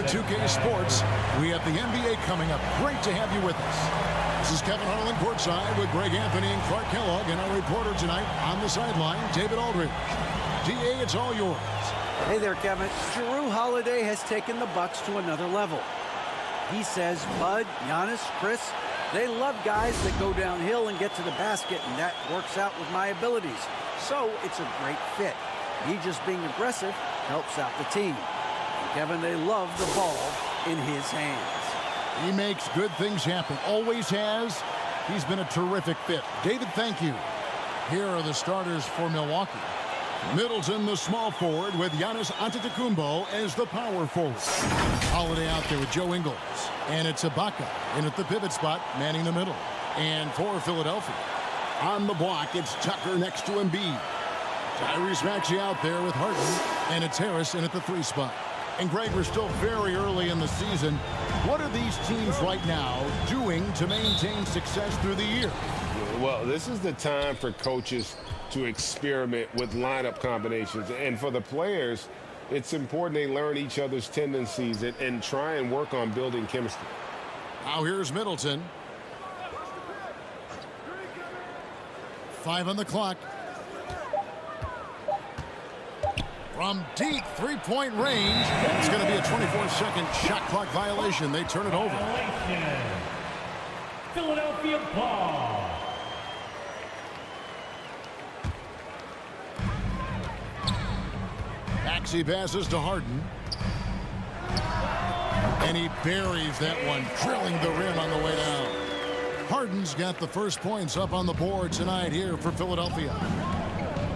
2K Sports. We have the NBA coming up. Great to have you with us. This is Kevin Harlan courtside with Greg Anthony and Clark Kellogg, and our reporter tonight on the sideline, David Aldridge. DA, it's all yours. Hey there, Kevin. Jrue Holiday has taken the Bucks to another level. He says Bud, Giannis, Chris, they love guys that go downhill and get to the basket, and that works out with my abilities. So it's a great fit. He just being aggressive helps out the team. And Kevin, they love the ball in his hands. He makes good things happen. Always has. He's been a terrific fit. David, thank you. Here are the starters for Milwaukee. Middleton, the small forward, with Giannis Antetokounmpo as the power forward. Holiday out there with Joe Ingles. And it's Ibaka in at the pivot spot, manning the middle. And for Philadelphia, on the block, it's Tucker next to Embiid. Tyrese Maxey out there with Harden. And it's Harris in at the 3 spot. And Greg, we're still very early in the season. What are these teams right now doing to maintain success through the year? Well, this is the time for coaches to experiment with lineup combinations. And for the players, it's important they learn each other's tendencies and try and work on building chemistry. Now here's Middleton. 5 on the clock. From deep three-point range, it's going to be a 24-second shot clock violation. They turn it over. Philadelphia ball. Maxey passes to Harden. And he buries that one, drilling the rim on the way down. Harden's got the first points up on the board tonight here for Philadelphia.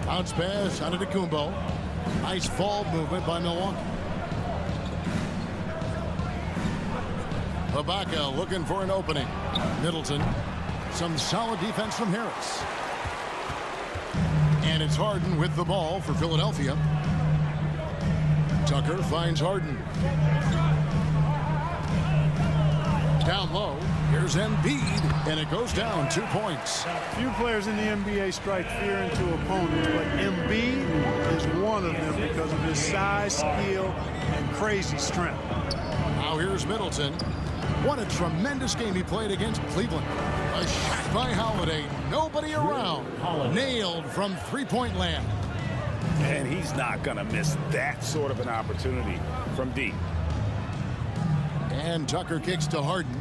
Bounce pass, Antetokounmpo. Nice ball movement by Milwaukee. Ibaka looking for an opening. Middleton. Some solid defense from Harris. And it's Harden with the ball for Philadelphia. Tucker finds Harden. Down low. Here's Embiid, and it goes down 2 points. Few players in the NBA strike fear into opponents, but Embiid is one of them because of his size, skill, and crazy strength. Now here's Middleton. What a tremendous game he played against Cleveland. A shot by Holiday. Nobody around. Nailed from three-point land. And he's not going to miss that sort of an opportunity from deep. And Tucker kicks to Harden.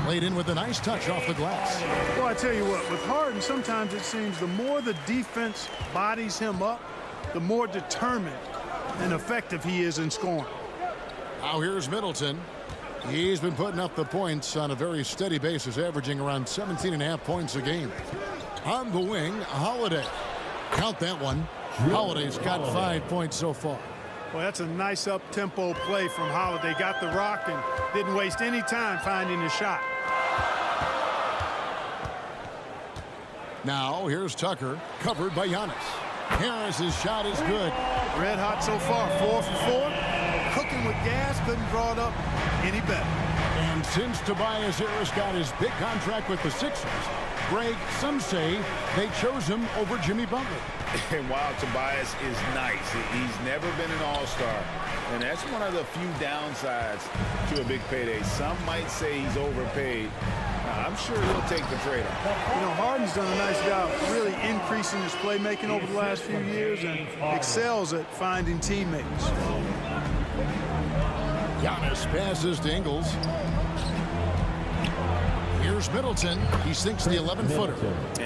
Laid in with a nice touch off the glass. Well, I tell you what, with Harden, sometimes it seems the more the defense bodies him up, the more determined and effective he is in scoring. Now here's Middleton. He's been putting up the points on a very steady basis, averaging around 17.5 points a game. On the wing, Holiday. Count that one. Holiday's got 5 points so far. Well, that's a nice up-tempo play from Holiday. Got the rock and didn't waste any time finding a shot. Now here's Tucker, covered by Giannis. Harris's shot is good. Red hot so far, 4 for 4. Cooking with gas, couldn't draw it up any better. And since Tobias Harris got his big contract with the Sixers, Greg, some say they chose him over Jimmy Butler. And while Tobias is nice, he's never been an all-star. And that's one of the few downsides to a big payday. Some might say he's overpaid. I'm sure he'll take the trade-off. You know, Harden's done a nice job really increasing his playmaking over the last few years and excels at finding teammates. Giannis passes to Ingles. Here's Middleton. He sinks the 11-footer.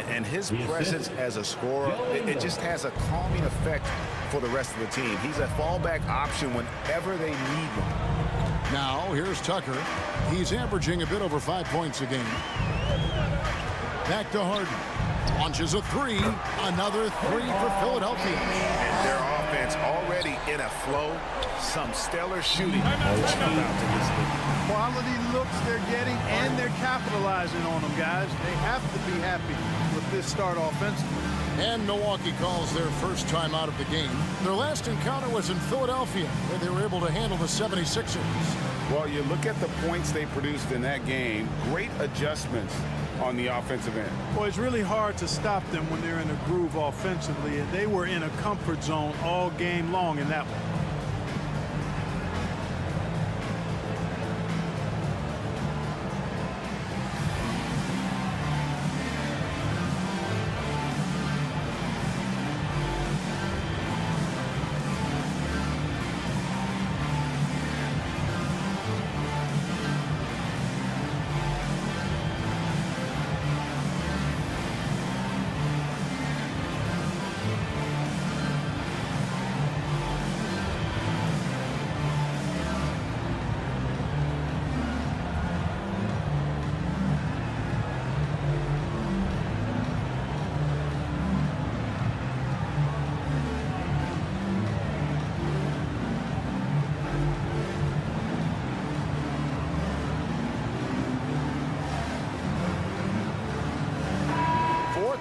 And his presence as a scorer, it just has a calming effect for the rest of the team. He's a fallback option whenever they need one. Now, here's Tucker. He's averaging a bit over 5 points a game. Back to Harden. Launches a three. Another three for Philadelphia. And their offense already in a flow. Some stellar shooting. Quality looks they're getting, and they're capitalizing on them, guys. They have to be happy with this start offensively. And Milwaukee calls their first time out of the game. Their last encounter was in Philadelphia, where they were able to handle the 76ers. Well, you look at the points they produced in that game. Great adjustments on the offensive end. Well, it's really hard to stop them when they're in a groove offensively, and they were in a comfort zone all game long in that one.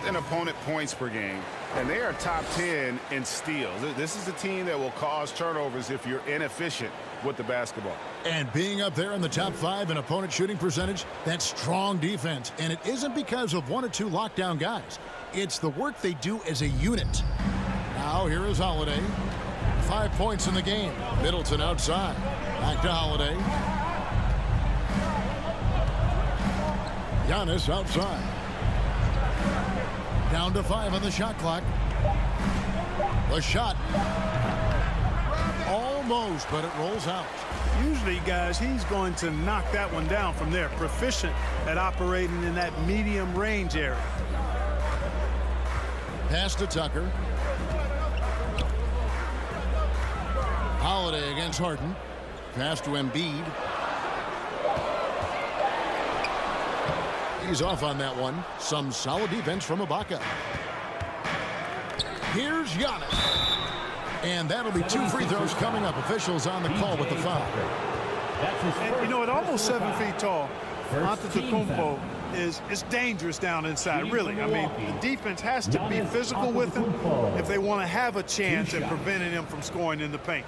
An opponent points per game, and they are top 10 in steals. This is a team that will cause turnovers if you're inefficient with the basketball. And being up there in the top 5 in opponent shooting percentage, that's strong defense. And it isn't because of 1 or 2 lockdown guys. It's the work they do as a unit. Now here is Holiday. 5 points in the game. Middleton outside. Back to Holiday. Giannis outside. Down to 5 on the shot clock. The shot. Almost, but it rolls out. Usually, guys, he's going to knock that one down from there. Proficient at operating in that medium range area. Pass to Tucker. Holiday against Harden. Pass to Embiid. He's off on that one. Some solid defense from Ibaka. Here's Giannis. And that'll be 2 free throws coming up. Officials on the call with the foul. And, you know, at almost 7 feet tall, Antetokounmpo is dangerous down inside, really. I mean, the defense has to be physical with him if they want to have a chance at preventing him from scoring in the paint.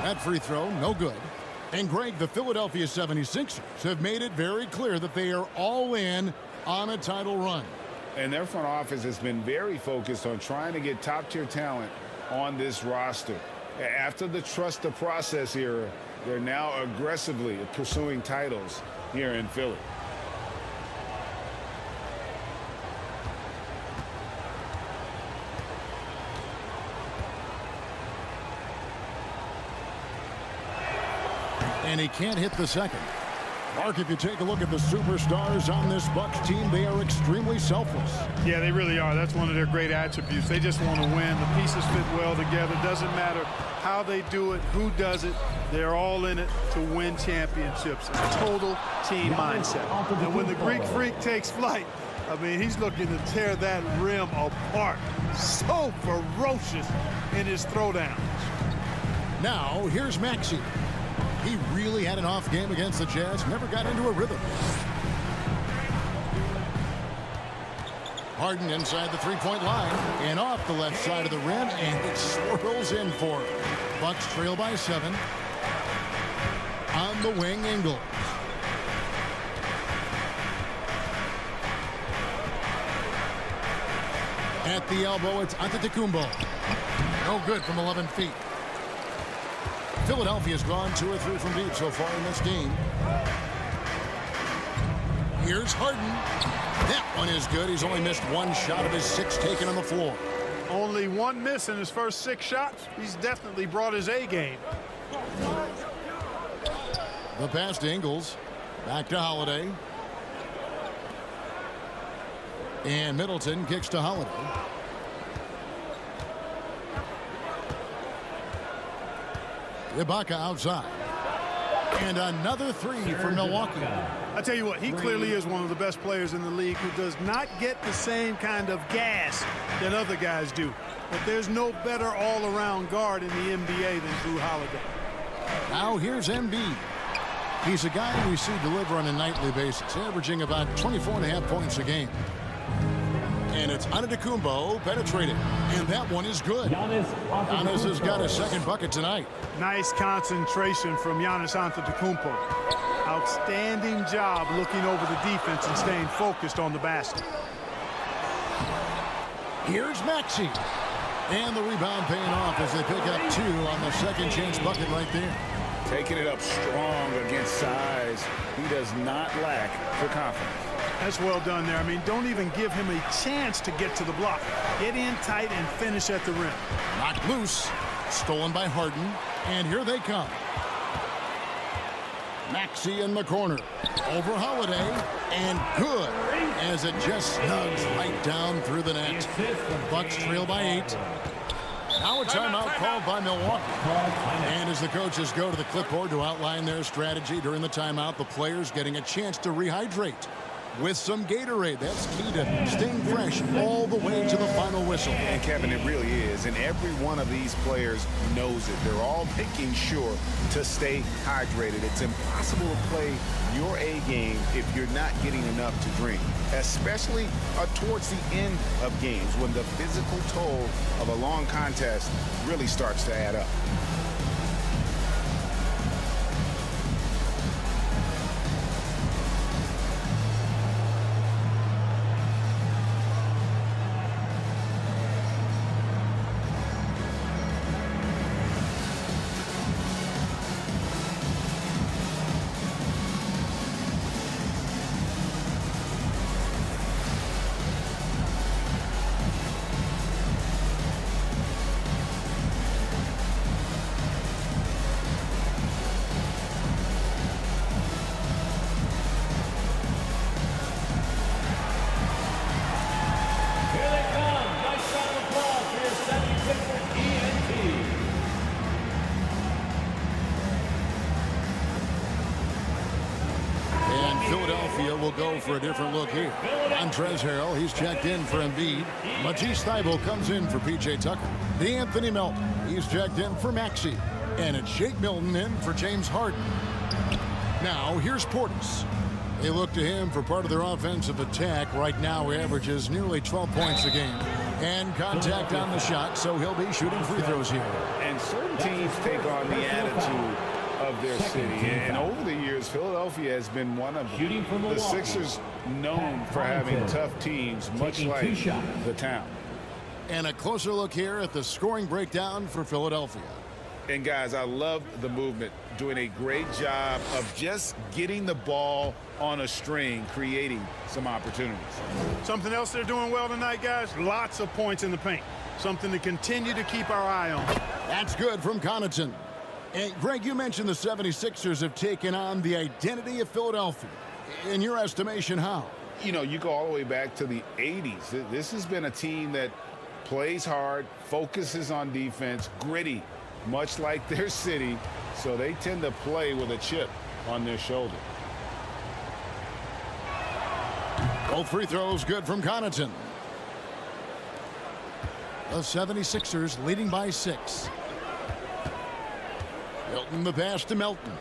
That free throw, no good. And Greg, the Philadelphia 76ers have made it very clear that they are all in on a title run. And their front office has been very focused on trying to get top-tier talent on this roster. After the trust the process era, they're now aggressively pursuing titles here in Philly. And he can't hit the second. Mark, if you take a look at the superstars on this Bucks team, they are extremely selfless. Yeah, they really are. That's one of their great attributes. They just want to win. The pieces fit well together. Doesn't matter how they do it, who does it. They're all in it to win championships. It's a total team mindset. And when the Greek Freak takes flight, I mean, he's looking to tear that rim apart. So ferocious in his throwdowns. Now, here's Maxey. He really had an off game against the Jazz. Never got into a rhythm. Harden inside the three-point line and off the left side of the rim, and it swirls in for him. Bucks trail by 7. On the wing, Ingles. At the elbow, it's Antetokounmpo. No good from 11 feet. Philadelphia's gone 2 or 3 from deep so far in this game. Here's Harden. That one is good. He's only missed 1 shot of his 6 taken on the floor. Only 1 miss in his first 6 shots. He's definitely brought his A game. The pass to Ingles. Back to Holiday. And Middleton kicks to Holiday. Ibaka outside. And another three for Milwaukee. I tell you what, he clearly is one of the best players in the league who does not get the same kind of gas that other guys do. But there's no better all-around guard in the NBA than Drew Holiday. Now here's Embiid. He's a guy we see deliver on a nightly basis, averaging about 24.5 points a game. And it's Antetokounmpo penetrating. And that one is good. Giannis has got a second bucket tonight. Nice concentration from Giannis Antetokounmpo. Outstanding job looking over the defense and staying focused on the basket. Here's Maxey. And the rebound paying off as they pick up 2 on the second chance bucket right there. Taking it up strong against size. He does not lack for confidence. That's well done there. I mean, don't even give him a chance to get to the block. Get in tight and finish at the rim. Knocked loose. Stolen by Harden. And here they come. Maxey in the corner. Over Holiday. And good. As it just snugs right down through the net. Bucks trail by 8. Now a timeout called by Milwaukee. And as the coaches go to the clipboard to outline their strategy during the timeout, the players getting a chance to rehydrate with some Gatorade. That's key to staying fresh all the way to the final whistle. And Kevin, it really is. And every one of these players knows it. They're all making sure to stay hydrated. It's impossible to play your A game if you're not getting enough to drink, especially towards the end of games when the physical toll of a long contest really starts to add up. Will go for a different look here. Montrezl Harrell, he's checked in for Embiid. Matisse Thybulle comes in for P.J. Tucker. D'Anthony Melton, he's checked in for Maxey. And it's Shake Milton in for James Harden. Now, here's Portis. They look to him for part of their offensive attack. Right now, he averages nearly 12 points a game. And contact on the shot, so he'll be shooting free throws here. And certain teams take on the attitude of their city. And over the years, Philadelphia has been one of the Sixers known for having tough teams, much like the town. And a closer look here at the scoring breakdown for Philadelphia. And guys, I love the movement, doing a great job of just getting the ball on a string, creating some opportunities. Something else they're doing well tonight, guys, lots of points in the paint. Something to continue to keep our eye on. That's good from Connaughton. And Greg, you mentioned the 76ers have taken on the identity of Philadelphia. In your estimation, how? You know, you go all the way back to the 80s. This has been a team that plays hard, focuses on defense, gritty, much like their city. So they tend to play with a chip on their shoulder. Both free throws good from Connaughton. The 76ers leading by 6. Milton the pass to Melton.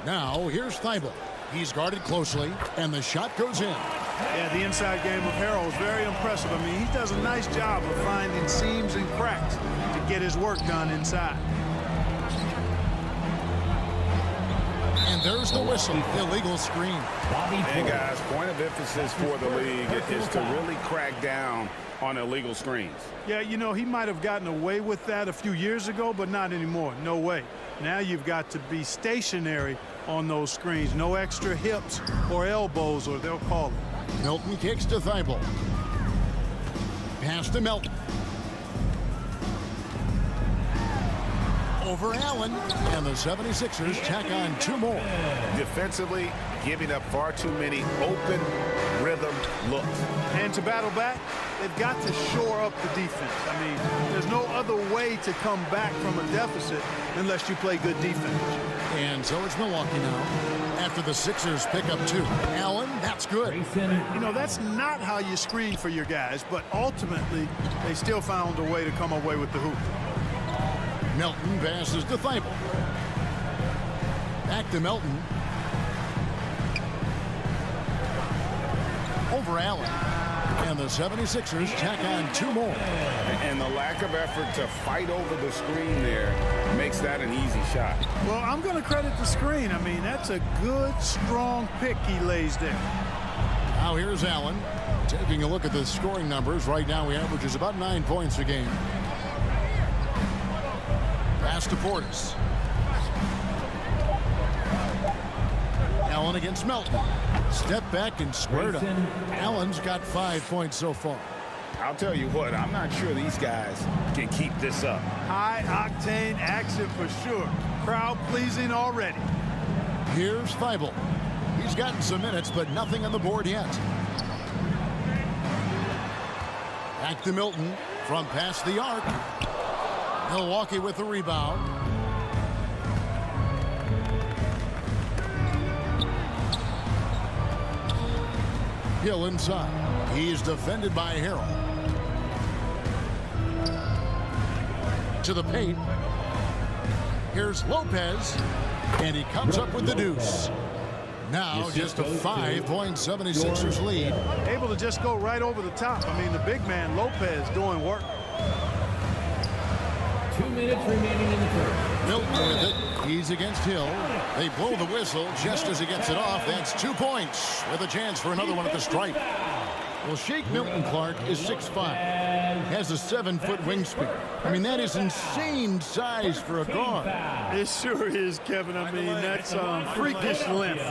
Now here's Thybulle. He's guarded closely, and the shot goes in. Yeah, the inside game of Harrell is very impressive. I mean, he does a nice job of finding seams and cracks to get his work done inside. And there's the whistle. Illegal screen. And guys, point of emphasis for the league is to really crack down on illegal screens. Yeah, you know, he might have gotten away with that a few years ago, but not anymore. No way. Now you've got to be stationary on those screens. No extra hips or elbows, or they'll call it. Milton kicks to Thybulle. Pass to Melton. Over Allen, and the 76ers tack on 2 more. Defensively, giving up far too many open rhythm looks. And to battle back, they've got to shore up the defense. I mean, there's no other way to come back from a deficit unless you play good defense. And so it's Milwaukee now. After the Sixers pick up 2. Allen, that's good. You know, that's not how you screen for your guys, but ultimately, they still found a way to come away with the hoop. Melton passes to Thibault. Back to Melton. Over Allen. And the 76ers tack on 2 more. And the lack of effort to fight over the screen there makes that an easy shot. Well, I'm going to credit the screen. I mean, that's a good, strong pick he lays there. Now here's Allen. Taking a look at the scoring numbers. Right now he averages about 9 points a game. Pass to Portis. Allen against Melton. Step back and squared up. Allen's got 5 points so far. I'll tell you what, I'm not sure these guys can keep this up. High-octane action for sure. Crowd-pleasing already. Here's Thibault. He's gotten some minutes, but nothing on the board yet. Back to Milton from past the arc. Milwaukee with the rebound. Hill inside. He's defended by Harrell. To the paint. Here's Lopez. And he comes up with the deuce. Now just a 5-point 76ers lead. Able to just go right over the top. I mean, the big man, Lopez, doing work. 2 minutes remaining in the third. Milton with it. He's against Hill. They blow the whistle just as he gets it off. That's 2 points with a chance for another one at the stripe. Well, Shake Milton Clark is 6'5". Has a 7-foot wingspan. I mean, that is insane size for a guard. It sure is, Kevin. I mean, that's freakish length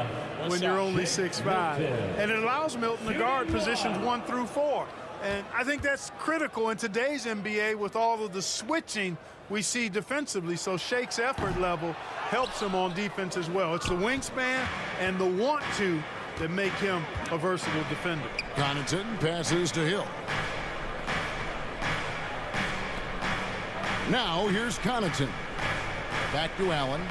when you're only 6'5". And it allows Milton to guard positions 1 through 4. And I think that's critical in today's NBA with all of the switching we see defensively. So Shake's effort level helps him on defense as well. It's the wingspan and the want-to that make him a versatile defender. Connaughton passes to Hill. Now here's Connaughton. Back to Allen.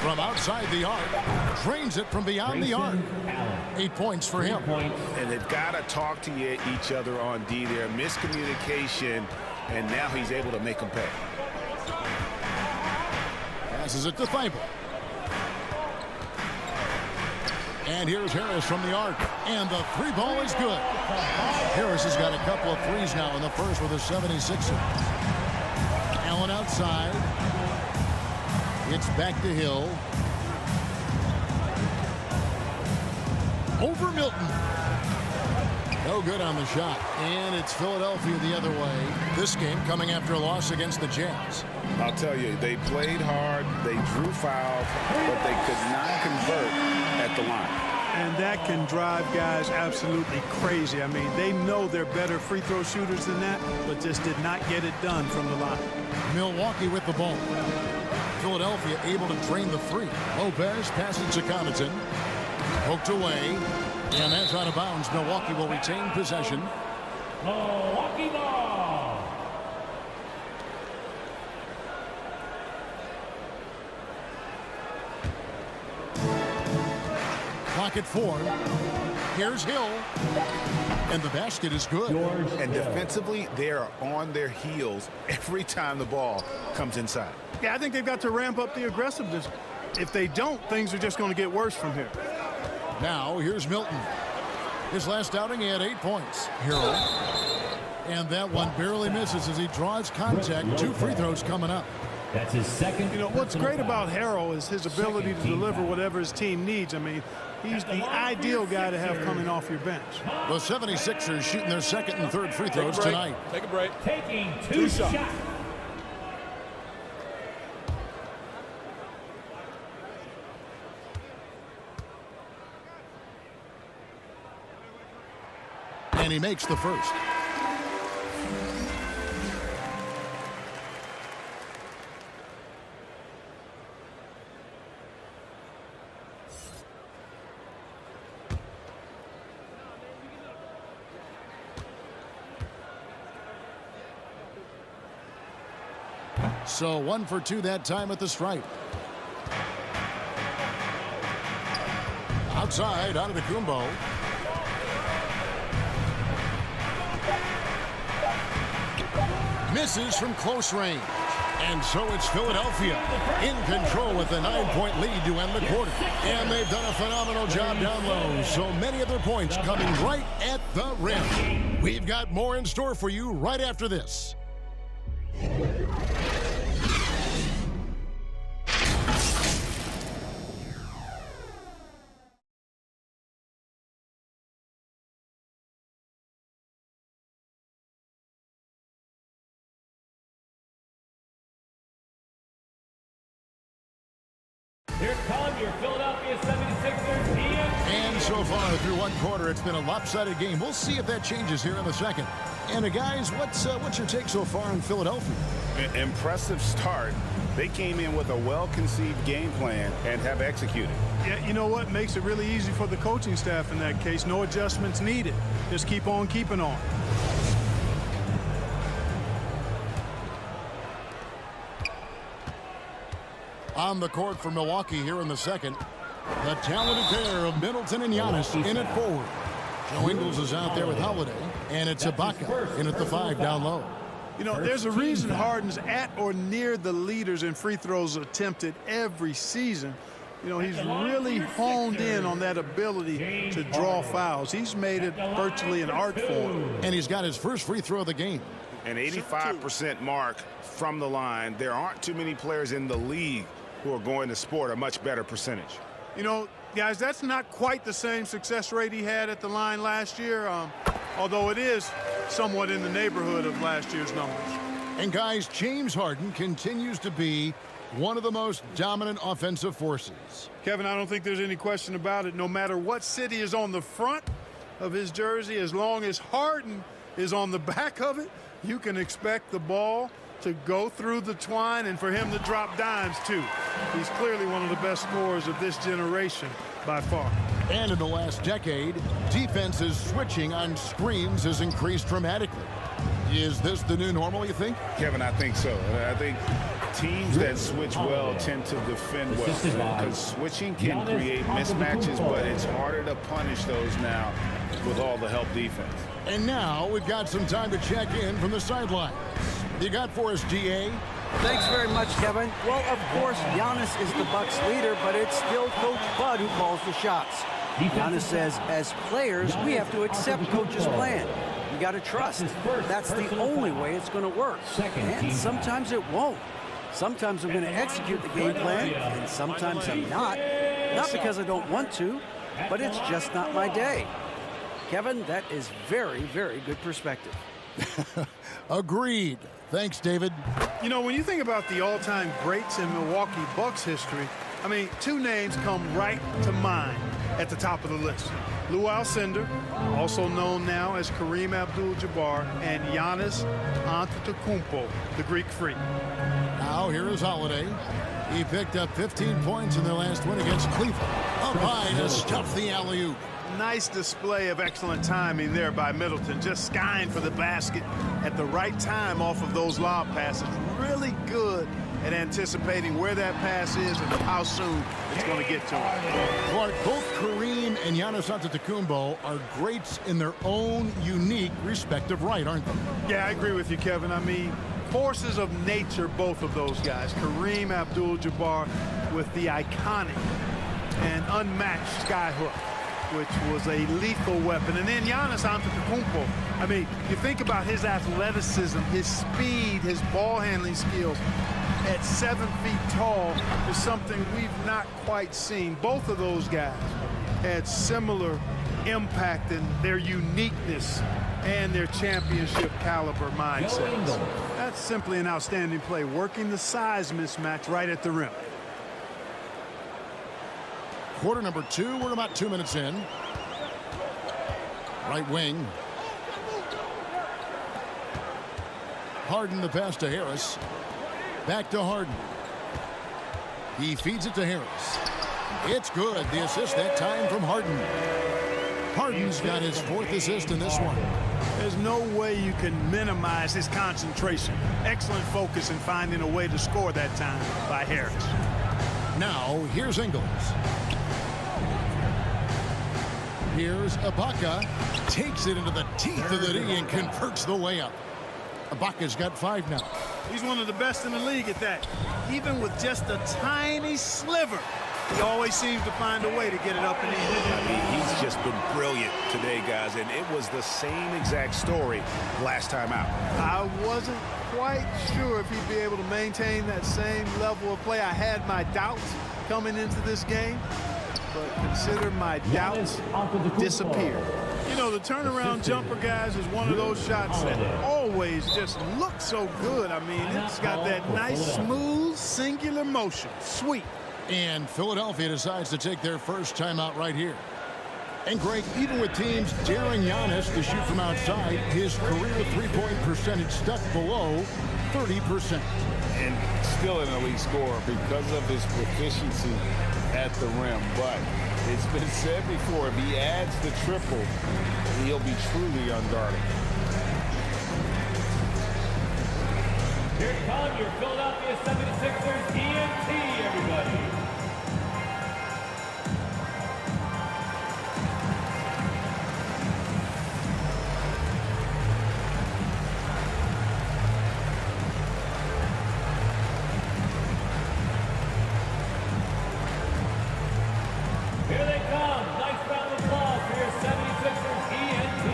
From outside the arc, drains it from beyond the arc. 8 points for him. And they've got to talk to each other on D there. Miscommunication, and now he's able to make them pay. Passes it to Thibault. And here's Harris from the arc. And the 3 ball is good. Harris has got a couple of threes now in the first with the 76ers. Allen outside. It's back to Hill. Over Milton. No good on the shot. And it's Philadelphia the other way. This game coming after a loss against the Jazz. I'll tell you, they played hard, they drew fouls, but they could not convert at the line. And that can drive guys absolutely crazy. I mean, they know they're better free throw shooters than that, but just did not get it done from the line. Milwaukee with the ball. Philadelphia able to drain the 3. Lopez passes to Connaughton. Poked away. And that's out of bounds. Milwaukee will retain possession. Milwaukee ball. Clock at 4. Here's Hill. And the basket is good. And defensively, they are on their heels every time the ball comes inside. Yeah, I think they've got to ramp up the aggressiveness. If they don't, things are just going to get worse from here. Now, here's Milton. His last outing, he had 8 points. Harrell. And that one barely misses as he draws contact. 2 free throws coming up. That's his second. You know, what's great about Harrell is his ability to deliver whatever his team needs. I mean, he's the ideal guy to have coming off your bench. The 76ers shooting their second and third free throws tonight. Take a break. Taking 2 shots. And he makes the first. So 1 for 2 that time at the stripe. Outside, Antetokounmpo. Misses from close range. And so it's Philadelphia in control with a 9-point lead to end the quarter. And they've done a phenomenal job down low. So many of their points coming right at the rim. We've got more in store for you right after this. Here come your Philadelphia 76ers. And so far through one quarter, it's been a lopsided game. We'll see if that changes here in the second. And guys, what's your take so far on Philadelphia? Impressive start. They came in with a well-conceived game plan and have executed. Yeah, you know what makes it really easy for the coaching staff in that case? No adjustments needed. Just keep on keeping on. On the court for Milwaukee here in the second. The talented pair of Middleton and Giannis in at forward. Joe Ingles is out there with Holiday. And it's Ibaka in at the 5 down low. You know, there's a reason Harden's at or near the leaders in free throws attempted every season. You know, he's really honed in on that ability to draw fouls. He's made it virtually an art form. And he's got his first free throw of the game. An 85% mark from the line. There aren't too many players in the league who are going to sport a much better percentage. You know, guys, that's not quite the same success rate he had at the line last year, although it is somewhat in the neighborhood of last year's numbers. And guys, James Harden continues to be one of the most dominant offensive forces. Kevin, I don't think there's any question about it. No matter what city is on the front of his jersey, as long as Harden is on the back of it, you can expect the ball to go through the twine and for him to drop dimes too. He's clearly one of the best scorers of this generation by far. And in the last decade, defenses switching on screens has increased dramatically. Is this the new normal, you think? Kevin, I think so. I think teams that switch well tend to defend well, because switching can create mismatches, but it's harder to punish those now with all the help defense. And now we've got some time to check in from the sidelines. You got for us, DA? Thanks very much, Kevin. Well, of course, Giannis is the Bucks leader, but it's still Coach Bud who calls the shots. Giannis says, as players, we have to accept Coach's plan. You got to trust. That's the only way it's going to work. And sometimes it won't. Sometimes I'm going to execute the game plan, and sometimes I'm not. Not because I don't want to, but it's just not my day. Kevin, that is very, very good perspective. Agreed. Thanks, David. You know, when you think about the all-time greats in Milwaukee Bucks history, I mean, two names come right to mind at the top of the list. Lou Alcindor, also known now as Kareem Abdul-Jabbar, and Giannis Antetokounmpo, the Greek Freak. Now here is Holiday. He picked up 15 points in their last win against Cleveland. Up high to stuff the alley-oop. Nice display of excellent timing there by Middleton, just skying for the basket at the right time off of those lob passes. Really good at anticipating where that pass is and how soon it's going to get to him. Clark, both Kareem and Giannis Antetokounmpo are greats in their own unique respective right, aren't they? Yeah, I agree with you, Kevin. I mean, forces of nature, both of those guys. Kareem Abdul-Jabbar with the iconic and unmatched skyhook, which was a lethal weapon. And then Giannis Antetokounmpo. I mean, you think about his athleticism, his speed, his ball handling skills at 7 feet tall is something we've not quite seen. Both of those guys had similar impact in their uniqueness and their championship caliber mindsets. That's simply an outstanding play, working the size mismatch right at the rim. Quarter number 2, we're about 2 minutes in. Right wing. Harden the pass to Harris. Back to Harden. He feeds it to Harris. It's good. The assist that time from Harden. Harden's got his 4th assist in this one. There's no way you can minimize his concentration. Excellent focus in finding a way to score that time by Harris. Now, here's Ingles. Here's Ibaka. Takes it into the teeth of the D and converts the layup. Ibaka's got 5 now. He's one of the best in the league at that. Even with just a tiny sliver, he always seems to find a way to get it up in the air. I mean, he's just been brilliant today, guys, and it was the same exact story last time out. I wasn't quite sure if he'd be able to maintain that same level of play. I had my doubts coming into this game, but consider my doubts disappeared. You know, the turnaround jumper, guys, is one of those shots that always just looks so good. I mean, it's got that nice, smooth, singular motion. Sweet. And Philadelphia decides to take their first timeout right here. And Greg, even with teams daring Giannis to shoot from outside, his career three-point percentage stuck below 30%. And still an elite scorer because of his proficiency at the rim. But it's been said before, if he adds the triple, he'll be truly unguarded. Here come your Philadelphia 76ers ENT, everybody. Here they come. Nice round of applause for your 76ers ENT.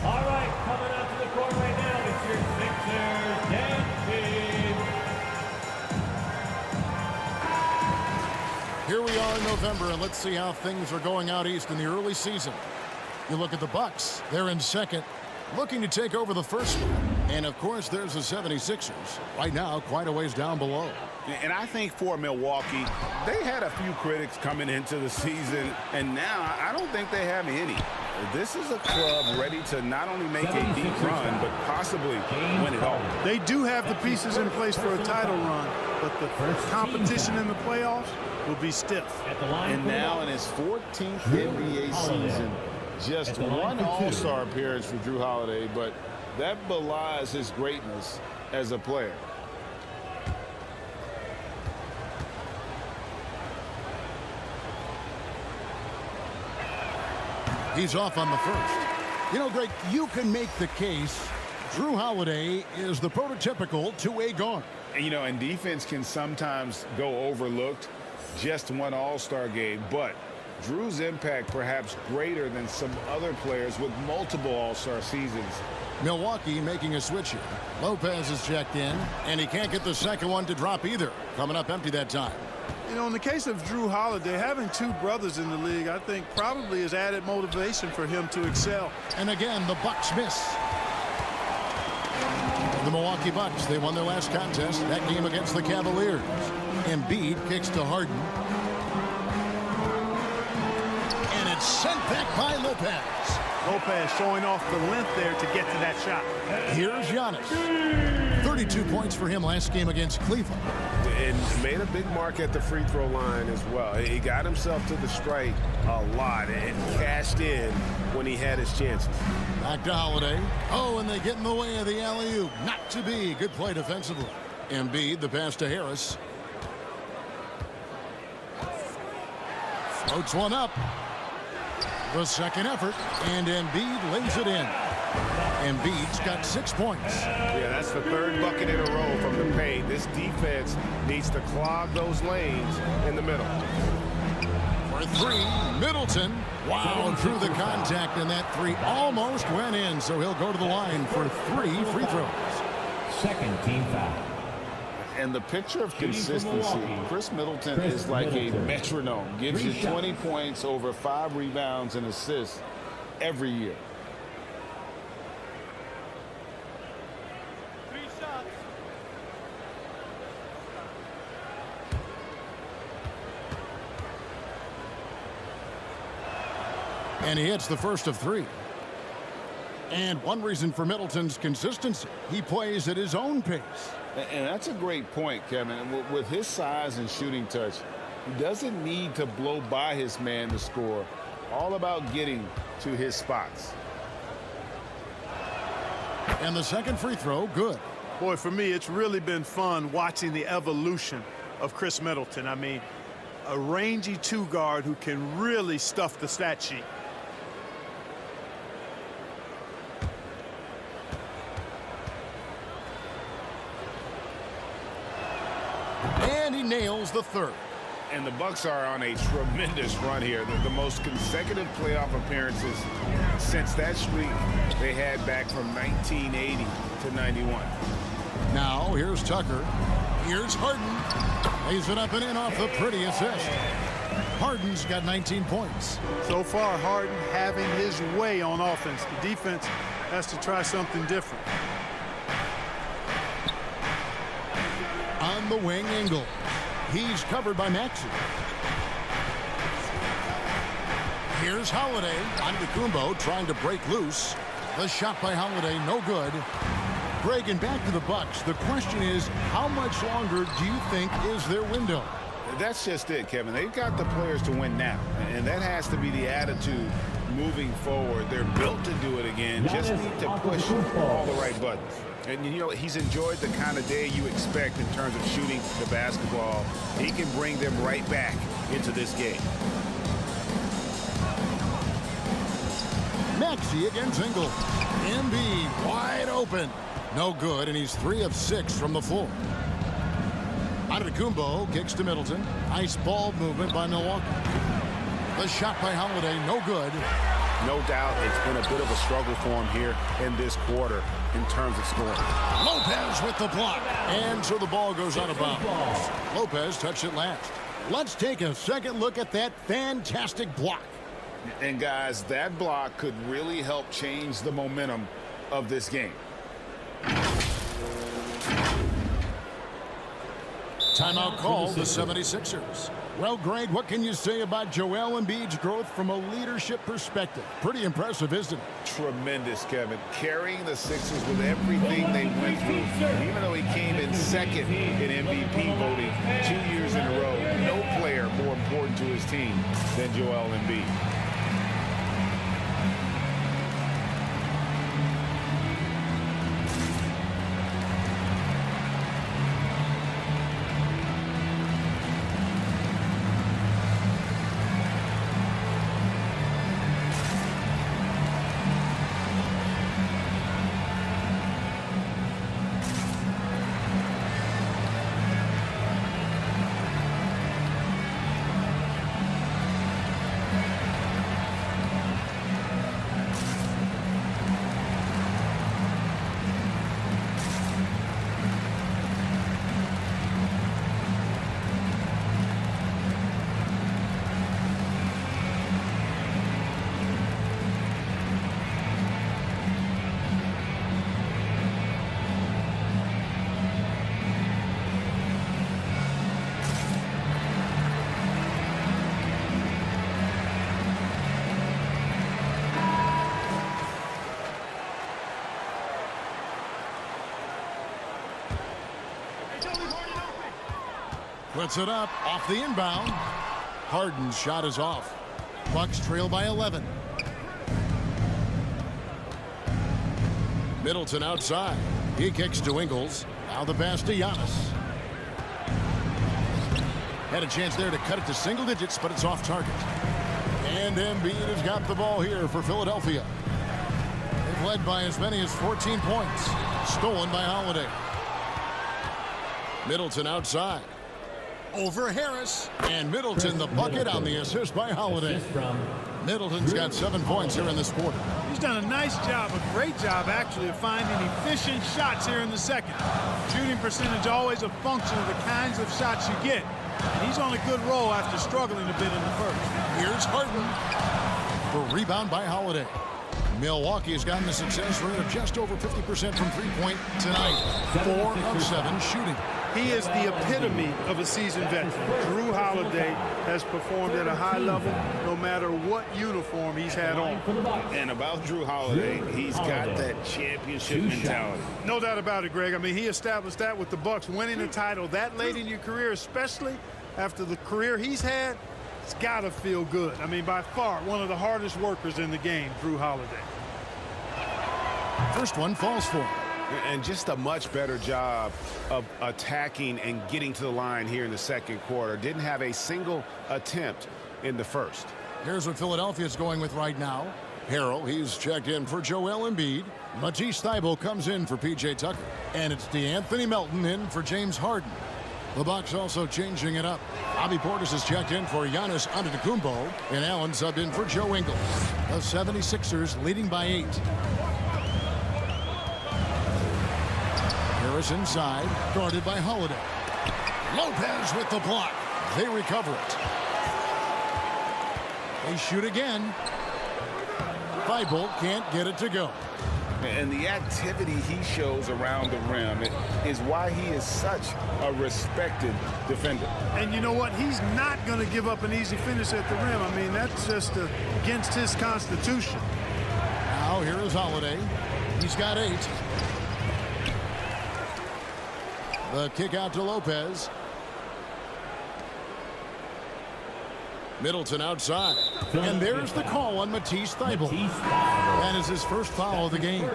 All right, coming out to the court right now, it's your Sixers dance team. Here we are in November, and let's see how things are going out east in the early season. You look at the Bucks. They're in second, looking to take over the first spot. And, of course, there's the 76ers. Right now, quite a ways down below. And I think for Milwaukee, they had a few critics coming into the season, and now I don't think they have any. This is a club ready to not only make a deep run, but possibly win it all. They do have the pieces in place for a title run, but the competition in the playoffs will be stiff. And now in his 14th NBA season, just one All-Star appearance for Drew Holiday, but that belies his greatness as a player. He's off on the first. You know, Greg, you can make the case Drew Holiday is the prototypical two-way guard. And, you know, and defense can sometimes go overlooked. Just one All-Star game, but Drew's impact perhaps greater than some other players with multiple All-Star seasons. Milwaukee making a switch here. Lopez is checked in, and he can't get the second one to drop either. Coming up empty that time. You know, in the case of Drew Holiday, having two brothers in the league, I think probably is added motivation for him to excel. And again, the Bucks miss. The Milwaukee Bucks, they won their last contest, that game against the Cavaliers. Embiid kicks to Harden. And it's sent back by Lopez. Lopez showing off the length there to get to that shot. Here's Giannis. 32 points for him last game against Cleveland. And made a big mark at the free throw line as well. He got himself to the strike a lot and cashed in when he had his chances. Back to Holiday. Oh, and they get in the way of the alley-oop. Not to be. Good play defensively. Embiid, the pass to Harris. Floats one up. The second effort, and Embiid lays it in. Embiid's got 6 points. Yeah, that's the third bucket in a row from the paint. This defense needs to clog those lanes in the middle. For three, Middleton. Wow, through the contact, and that three almost went in, so he'll go to the line for 3 free throws. Second team foul. And the picture of consistency, Chris Middleton is like a metronome. Gives you 20 points, over 5 rebounds and assists every year. And he hits the first of 3. And one reason for Middleton's consistency, he plays at his own pace. And that's a great point, Kevin. With his size and shooting touch, he doesn't need to blow by his man to score. All about getting to his spots. And the second free throw, good. Boy, for me, it's really been fun watching the evolution of Chris Middleton. I mean, a rangy two-guard who can really stuff the stat sheet. And he nails the third. And the Bucks are on a tremendous run here. They're the most consecutive playoff appearances since that streak they had back from 1980 to 91. Now, here's Tucker. Here's Harden. Lays it up and in off the pretty assist. Harden's got 19 points. So far, Harden having his way on offense. The defense has to try something different. On the wing, Engel. He's covered by Maxey. Here's Holiday. Antetokounmpo trying to break loose. The shot by Holiday, no good. Greg, and back to the Bucks. The question is, how much longer do you think is their window? That's just it, Kevin. They've got the players to win now, and that has to be the attitude moving forward. They're built to do it again. Just need to push all the right buttons. And, you know, he's enjoyed the kind of day you expect in terms of shooting the basketball. He can bring them right back into this game. Maxey against Engel. Embiid wide open. No good, and he's 3 of 6 from the floor. Antetokounmpo kicks to Middleton. Nice ball movement by Milwaukee. The shot by Holiday, no good. No doubt it's been a bit of a struggle for him here in this quarter in terms of scoring. Lopez with the block. And so the ball goes out of bounds. Lopez touched it last. Let's take a second look at that fantastic block. And, guys, that block could really help change the momentum of this game. Timeout called the 76ers. Well, Greg, what can you say about Joel Embiid's growth from a leadership perspective? Pretty impressive, isn't it? Tremendous, Kevin. Carrying the Sixers with everything they went through. Even though he came in second in MVP voting 2 years in a row, no player more important to his team than Joel Embiid. Puts it up off the inbound. Harden's shot is off. Bucks trail by 11. Middleton outside. He kicks to Ingles. Now the pass to Giannis. Had a chance there to cut it to single digits, but it's off target. And Embiid has got the ball here for Philadelphia. They've led by as many as 14 points. Stolen by Holiday. Middleton outside. Over Harris. And Middleton the bucket on the assist by Holiday. Middleton's got 7 points here in this quarter. He's done a nice job, a great job actually, of finding efficient shots here in the second. Shooting percentage always a function of the kinds of shots you get. And he's on a good roll after struggling a bit in the first. Here's Harden. The rebound by Holiday. Milwaukee has gotten a success rate of just over 50% from three-point tonight. 4 of 7 shooting. He is the epitome of a seasoned veteran. Drew Holiday has performed at a high level no matter what uniform he's had on. And about Drew Holiday, he's got that championship mentality. No doubt about it, Greg. I mean, he established that with the Bucks, winning a title that late in your career, especially after the career he's had. It's got to feel good. I mean, by far, one of the hardest workers in the game, Drew Holiday. First one falls for him. And just a much better job of attacking and getting to the line here in the second quarter. Didn't have a single attempt in the first. Here's what Philadelphia's going with right now. Harrell, he's checked in for Joel Embiid. Matisse Thybulle comes in for P.J. Tucker. And it's DeAnthony Melton in for James Harden. The Bucks also changing it up. Bobby Portis is checked in for Giannis Antetokounmpo. And Allen subbed in for Joe Ingles. The 76ers leading by 8. Harris inside, guarded by Holiday. Lopez with the block. They recover it. They shoot again. Thybulle can't get it to go. And the activity he shows around the rim is why he is such a respected defender. And you know what? He's not going to give up an easy finish at the rim. I mean, that's just against his constitution. Now here is Holiday. He's got 8. The kick out to Lopez. Middleton outside. And there's the call on Matisse Thybulle. That is his first foul of the game.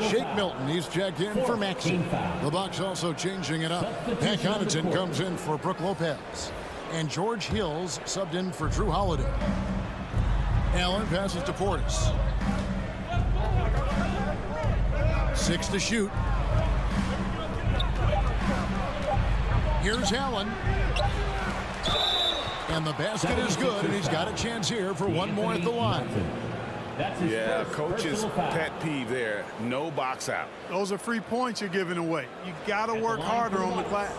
Shake Milton, he's checked in for Maxey. The Bucks also changing it up. Pat Connaughton comes in for Brook Lopez. And George Hills subbed in for Drew Holiday. Allen passes to Portis. 6 to shoot. Here's Allen. And the basket is good, and he's got a chance here for one more at the line. Yeah, coach's pet peeve there. No box out. Those are free points you're giving away. You got to work harder on the glass.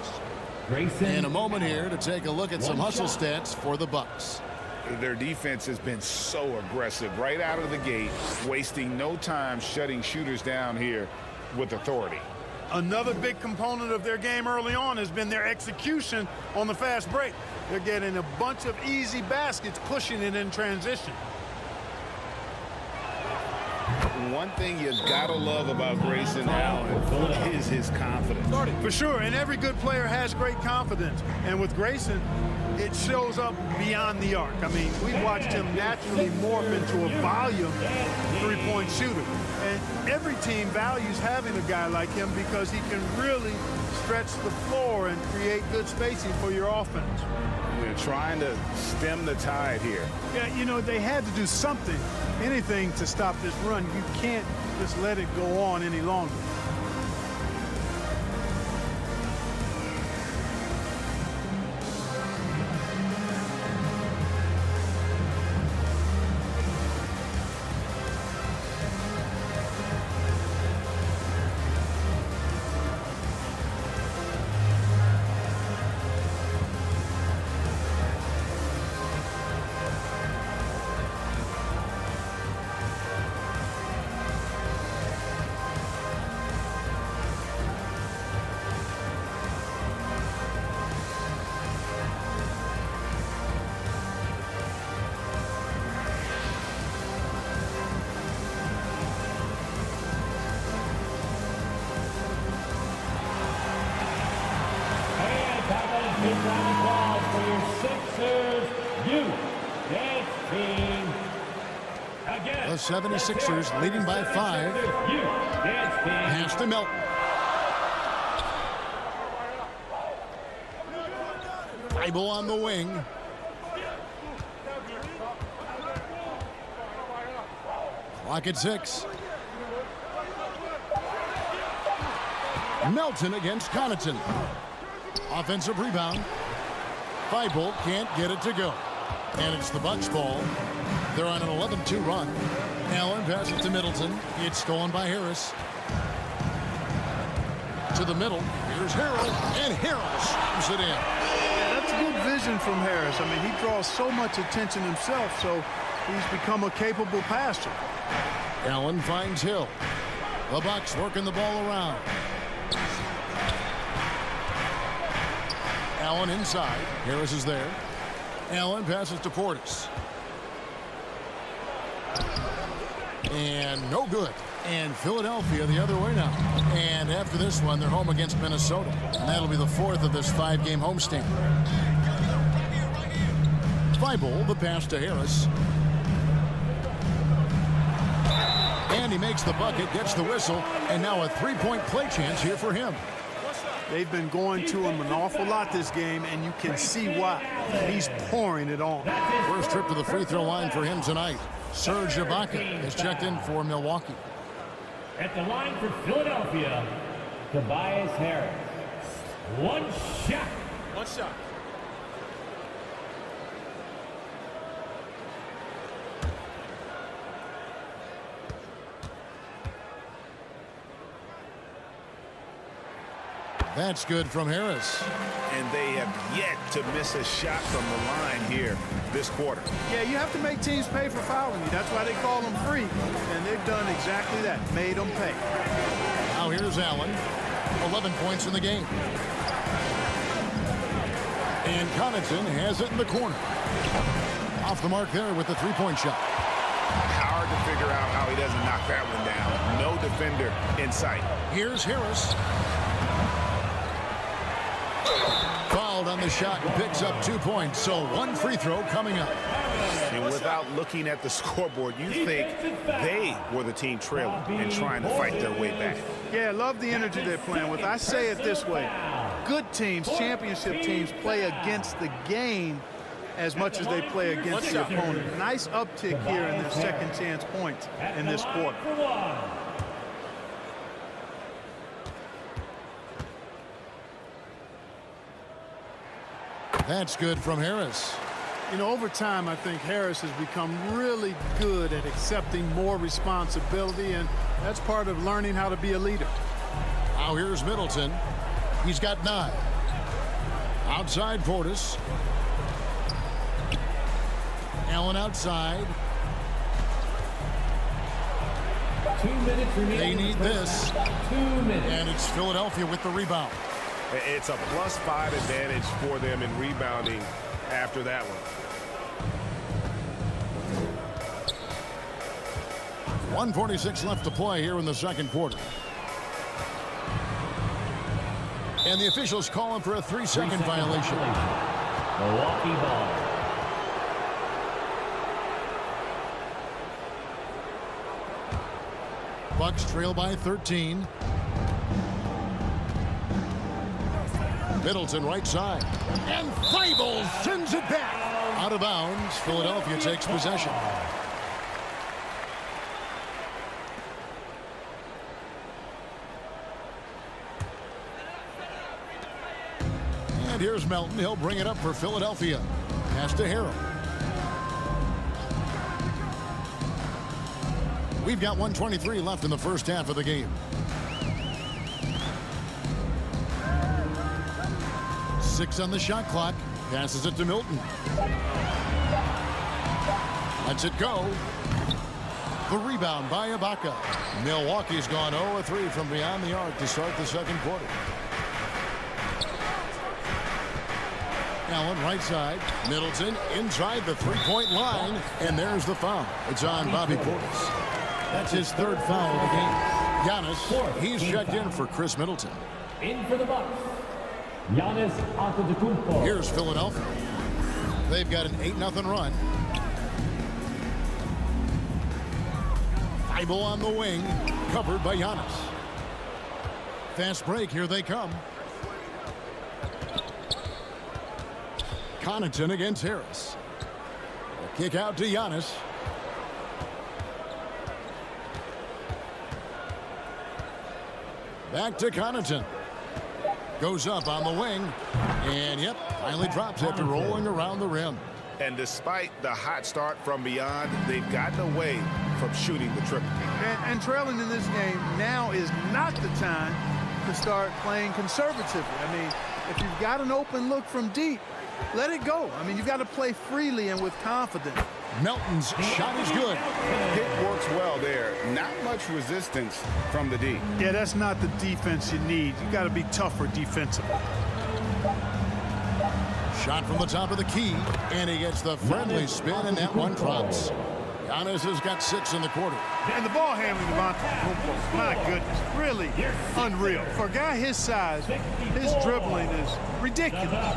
In a moment here to take a look at some hustle stats for the Bucks. Their defense has been so aggressive right out of the gate, wasting no time shutting shooters down here with authority. Another big component of their game early on has been their execution on the fast break. They're getting a bunch of easy baskets, pushing it in transition. One thing you gotta love about Grayson Allen is his confidence. For sure, and every good player has great confidence. And with Grayson, it shows up beyond the arc. I mean, we watched him naturally morph into a volume three-point shooter. And every team values having a guy like him because he can really stretch the floor and create good spacing for your offense. We're trying to stem the tide here. Yeah, you know, they had to do something, anything to stop this run. You can't just let it go on any longer. The 76ers leading by 5. Pass to Melton. Thybulle on the wing. Clock at 6. Melton against Connaughton. Offensive rebound. Thybulle can't get it to go. And it's the Bucks ball. They're on an 11-2 run. Allen passes to Middleton. It's stolen by Harris. To the middle. Here's Harrell. And Harrell slams it in. Yeah, that's good vision from Harris. I mean, he draws so much attention himself, so he's become a capable passer. Allen finds Hill. The Bucks working the ball around. Allen inside. Harris is there. Allen passes to Portis. And no good. And Philadelphia the other way now. And after this one, they're home against Minnesota. And that'll be the fourth of this 5-game homestand. Thibault, the pass to Harris. And he makes the bucket, gets the whistle, and now a three-point play chance here for him. They've been going to him an awful lot this game, and you can see why. He's pouring it on. First trip to the free throw line for him tonight. Serge Ibaka is checked in for Milwaukee. At the line for Philadelphia, Tobias Harris. One shot. One shot. That's good from Harris. And they have yet to miss a shot from the line here this quarter. Yeah, you have to make teams pay for fouling you. That's why they call them free. And they've done exactly that, made them pay. Now here's Allen. 11 points in the game. And Connaughton has it in the corner. Off the mark there with the three-point shot. Hard to figure out how he doesn't knock that one down. No defender in sight. Here's Harris. Fouled on the shot and picks up 2 points. So one free throw coming up. And without looking at the scoreboard, you think they were the team trailing and trying to fight their way back. Yeah, I love the energy they're playing with. I say it this way. Good teams, championship teams, play against the game as much as they play against the opponent. Nice uptick here in their second chance points in this quarter. That's good from Harris. You know, over time, I think Harris has become really good at accepting more responsibility, and that's part of learning how to be a leader. Now here's Middleton. He's got 9. Outside Portis. Allen outside. 2 minutes remaining. They need this. 2 minutes. And it's Philadelphia with the rebound. It's a +5 advantage for them in rebounding after that one. 1:46 left to play here in the second quarter. And the officials call him for a 3-second violation. Milwaukee ball. Bucks trail by 13. Middleton right side. And Thibault sends it back. Out of bounds. Philadelphia takes possession. And here's Melton. He'll bring it up for Philadelphia. Pass to Harrell. We've got 1:23 left in the first half of the game. 6 on the shot clock. Passes it to Milton. Lets it go. The rebound by Ibaka. Milwaukee's gone 0-3 from beyond the arc to start the second quarter. Allen right side. Middleton inside the three-point line. And there's the foul. It's on Bobby Portis. That's his 3rd foul of the game. Giannis, he's checked in for Chris Middleton. In for the Bucks, Giannis Antetokounmpo. Here's Philadelphia. They've got an 8-0 run. Thibault on the wing, covered by Giannis. Fast break, here they come. Connaughton against Harris. A kick out to Giannis. Back to Connaughton. Goes up on the wing. And, yep, finally drops after rolling around the rim. And despite the hot start from beyond, they've gotten away from shooting the triple. And trailing in this game, now is not the time to start playing conservatively. I mean, if you've got an open look from deep, let it go. I mean, you've got to play freely and with confidence. Melton's shot is good. It works well there. Not much resistance from the D. Yeah, that's not the defense you need. You got to be tougher defensively. Shot from the top of the key, and he gets the friendly spin, and that one drops. Giannis has got 6 in the quarter. And the ball handling of Antetokounmpo, my goodness, really unreal. For a guy his size, his dribbling is ridiculous.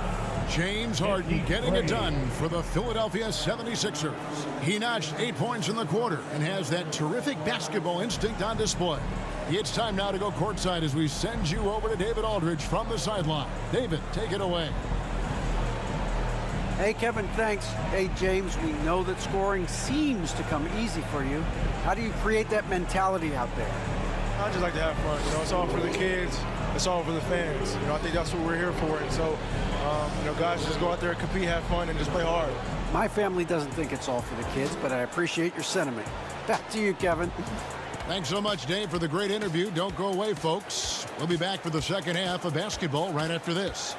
James Harden getting it done for the Philadelphia 76ers. He notched 8 points in the quarter and has that terrific basketball instinct on display. It's time now to go courtside as we send you over to David Aldridge from the sideline. David, take it away. Hey, Kevin, thanks. Hey, James, we know that scoring seems to come easy for you. How do you create that mentality out there? I just like to have fun. It's all for the kids. It's all for the fans. I think that's what we're here for. And so, guys, just go out there and compete, have fun, and just play hard. My family doesn't think it's all for the kids, but I appreciate your sentiment. Back to you, Kevin. Thanks so much, Dave, for the great interview. Don't go away, folks. We'll be back for the second half of basketball right after this.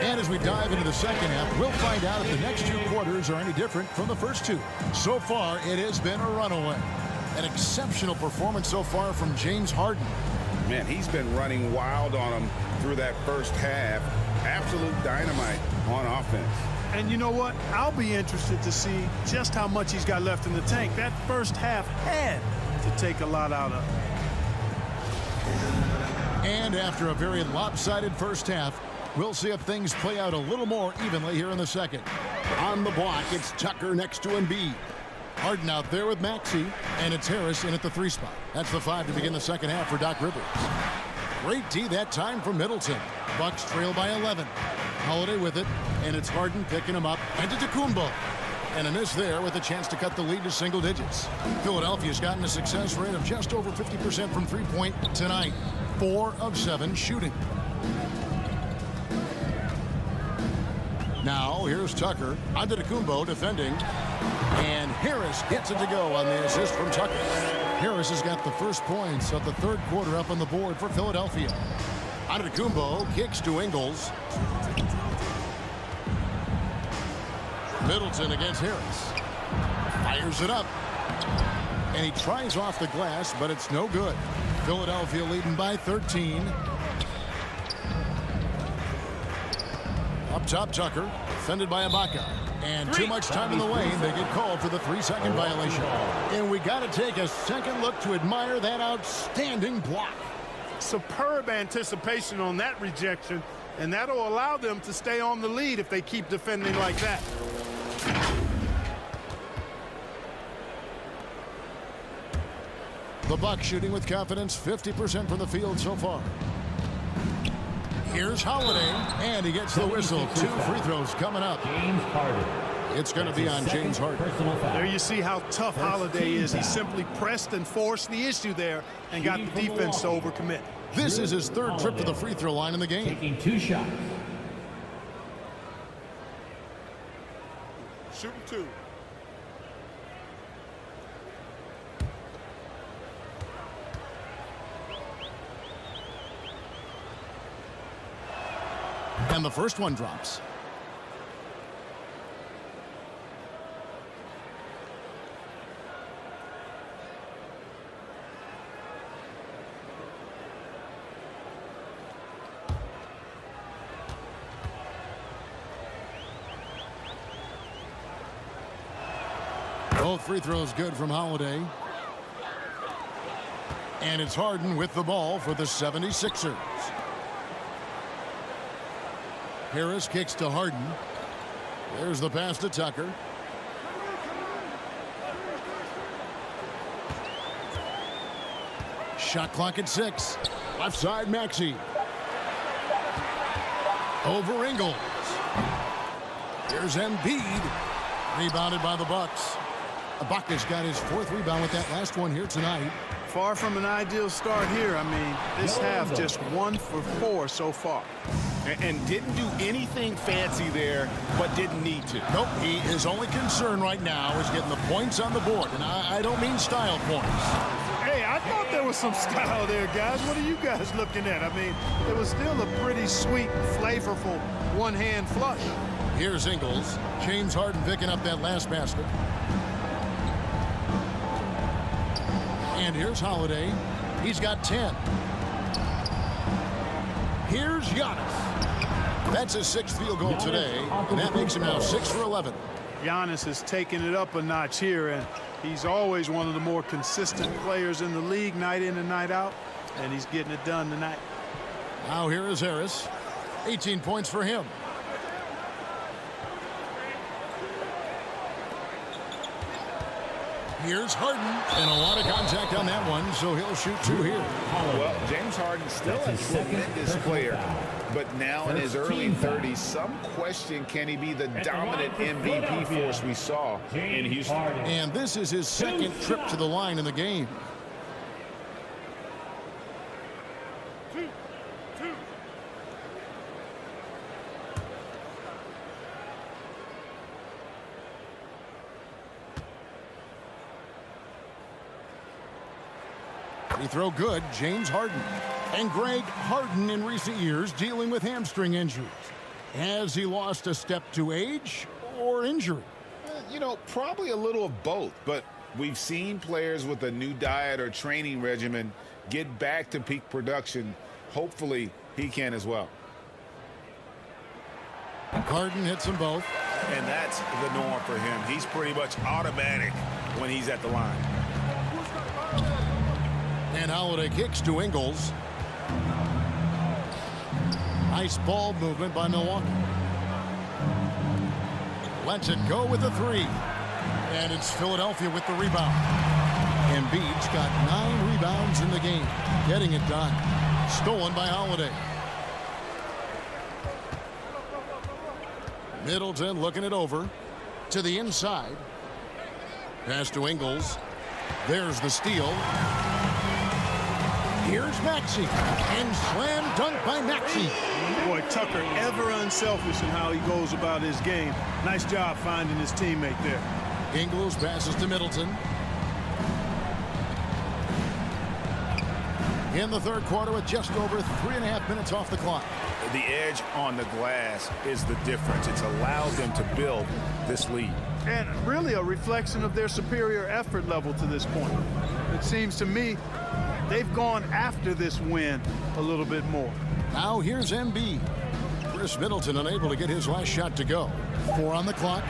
And as we dive into the second half, we'll find out if the next 2 quarters are any different from the first 2. So far, it has been a runaway. An exceptional performance so far from James Harden. Man, he's been running wild on him through that first half. Absolute dynamite on offense. And you know what? I'll be interested to see just how much he's got left in the tank. That first half had to take a lot out of him. And after a very lopsided first half, we'll see if things play out a little more evenly here in the second. On the block, it's Tucker next to Embiid. Harden out there with Maxey, and it's Harris in at the 3 spot. That's the 5 to begin the second half for Doc Rivers. Great D that time from Middleton. Bucks trail by 11. Holiday with it, and it's Harden picking him up. Antetokounmpo. And a miss there with a chance to cut the lead to single digits. Philadelphia's gotten a success rate of just over 50% from three-point tonight. 4 of 7 shooting. Now, here's Tucker. Antetokounmpo defending. And Harris gets it to go on the assist from Tucker. Harris has got the first points of the third quarter up on the board for Philadelphia. Antetokounmpo kicks to Ingles. Middleton against Harris. Fires it up. And he tries off the glass, but it's no good. Philadelphia leading by 13. Up top, Tucker. Defended by Ibaka. And too much time in the lane. They get called for the 3-second violation. And we got to take a second look to admire that outstanding block. Superb anticipation on that rejection, and that'll allow them to stay on the lead if they keep defending like that. The Bucks shooting with confidence, 50% from the field so far. Here's Holiday, and he gets the whistle. 2 free throws coming up. James Harden. It's going to be on James Harden. There you see how tough Holiday is. He simply pressed and forced the issue there and got the defense to overcommit. This is his 3rd trip to the free throw line in the game. Taking 2 shots. Shooting 2. And the first one drops. Both free throws good from Holiday. And it's Harden with the ball for the 76ers. Harris kicks to Harden. There's the pass to Tucker. Shot clock at 6. Left side, Maxey. Over Ingles. Here's Embiid. Rebounded by the Bucks. Ibaka's got his 4th rebound with that last one here tonight. Far from an ideal start here. I mean, this half just 1 for 4 so far. And didn't do anything fancy there, but didn't need to. Nope, his only concern right now is getting the points on the board. And I don't mean style points. Hey, I thought there was some style there, guys. What are you guys looking at? I mean, it was still a pretty sweet, flavorful one-hand flush. Here's Ingles. James Harden picking up that last basket. And here's Holiday. He's got 10. Here's Giannis. That's his 6th field goal today, and that makes him now 6 for 11. Giannis has taken it up a notch here, and he's always one of the more consistent players in the league, night in and night out, and he's getting it done tonight. Now here is Harris. 18 points for him. Here's Harden, and a lot of contact on that one, so he'll shoot 2 here. Well, James Harden still a tremendous player, but now in his early 30s, some question, can he be the dominant MVP force we saw in Houston? And this is his 2nd trip to the line in the game. He throw good, James Harden. And Greg Harden in recent years dealing with hamstring injuries. Has he lost a step to age or injury? You know, probably a little of both, but we've seen players with a new diet or training regimen get back to peak production. Hopefully he can as well. Harden hits them both. And that's the norm for him. He's pretty much automatic when he's at the line. And Holiday kicks to Ingles. Nice ball movement by Milwaukee. Lets it go with the 3. And it's Philadelphia with the rebound. Embiid's got 9 rebounds in the game. Getting it done. Stolen by Holiday. Middleton looking it over. To the inside. Pass to Ingles. There's the steal. Here's Maxey, and slam dunk by Maxey. Boy, Tucker ever unselfish in how he goes about his game. Nice job finding his teammate there. Ingles passes to Middleton. In the 3rd quarter with just over 3.5 minutes off the clock. The edge on the glass is the difference. It's allowed them to build this lead. And really a reflection of their superior effort level to this point. It seems to me they've gone after this win a little bit more. Now here's Embiid. Chris Middleton unable to get his last shot to go. 4 on the clock.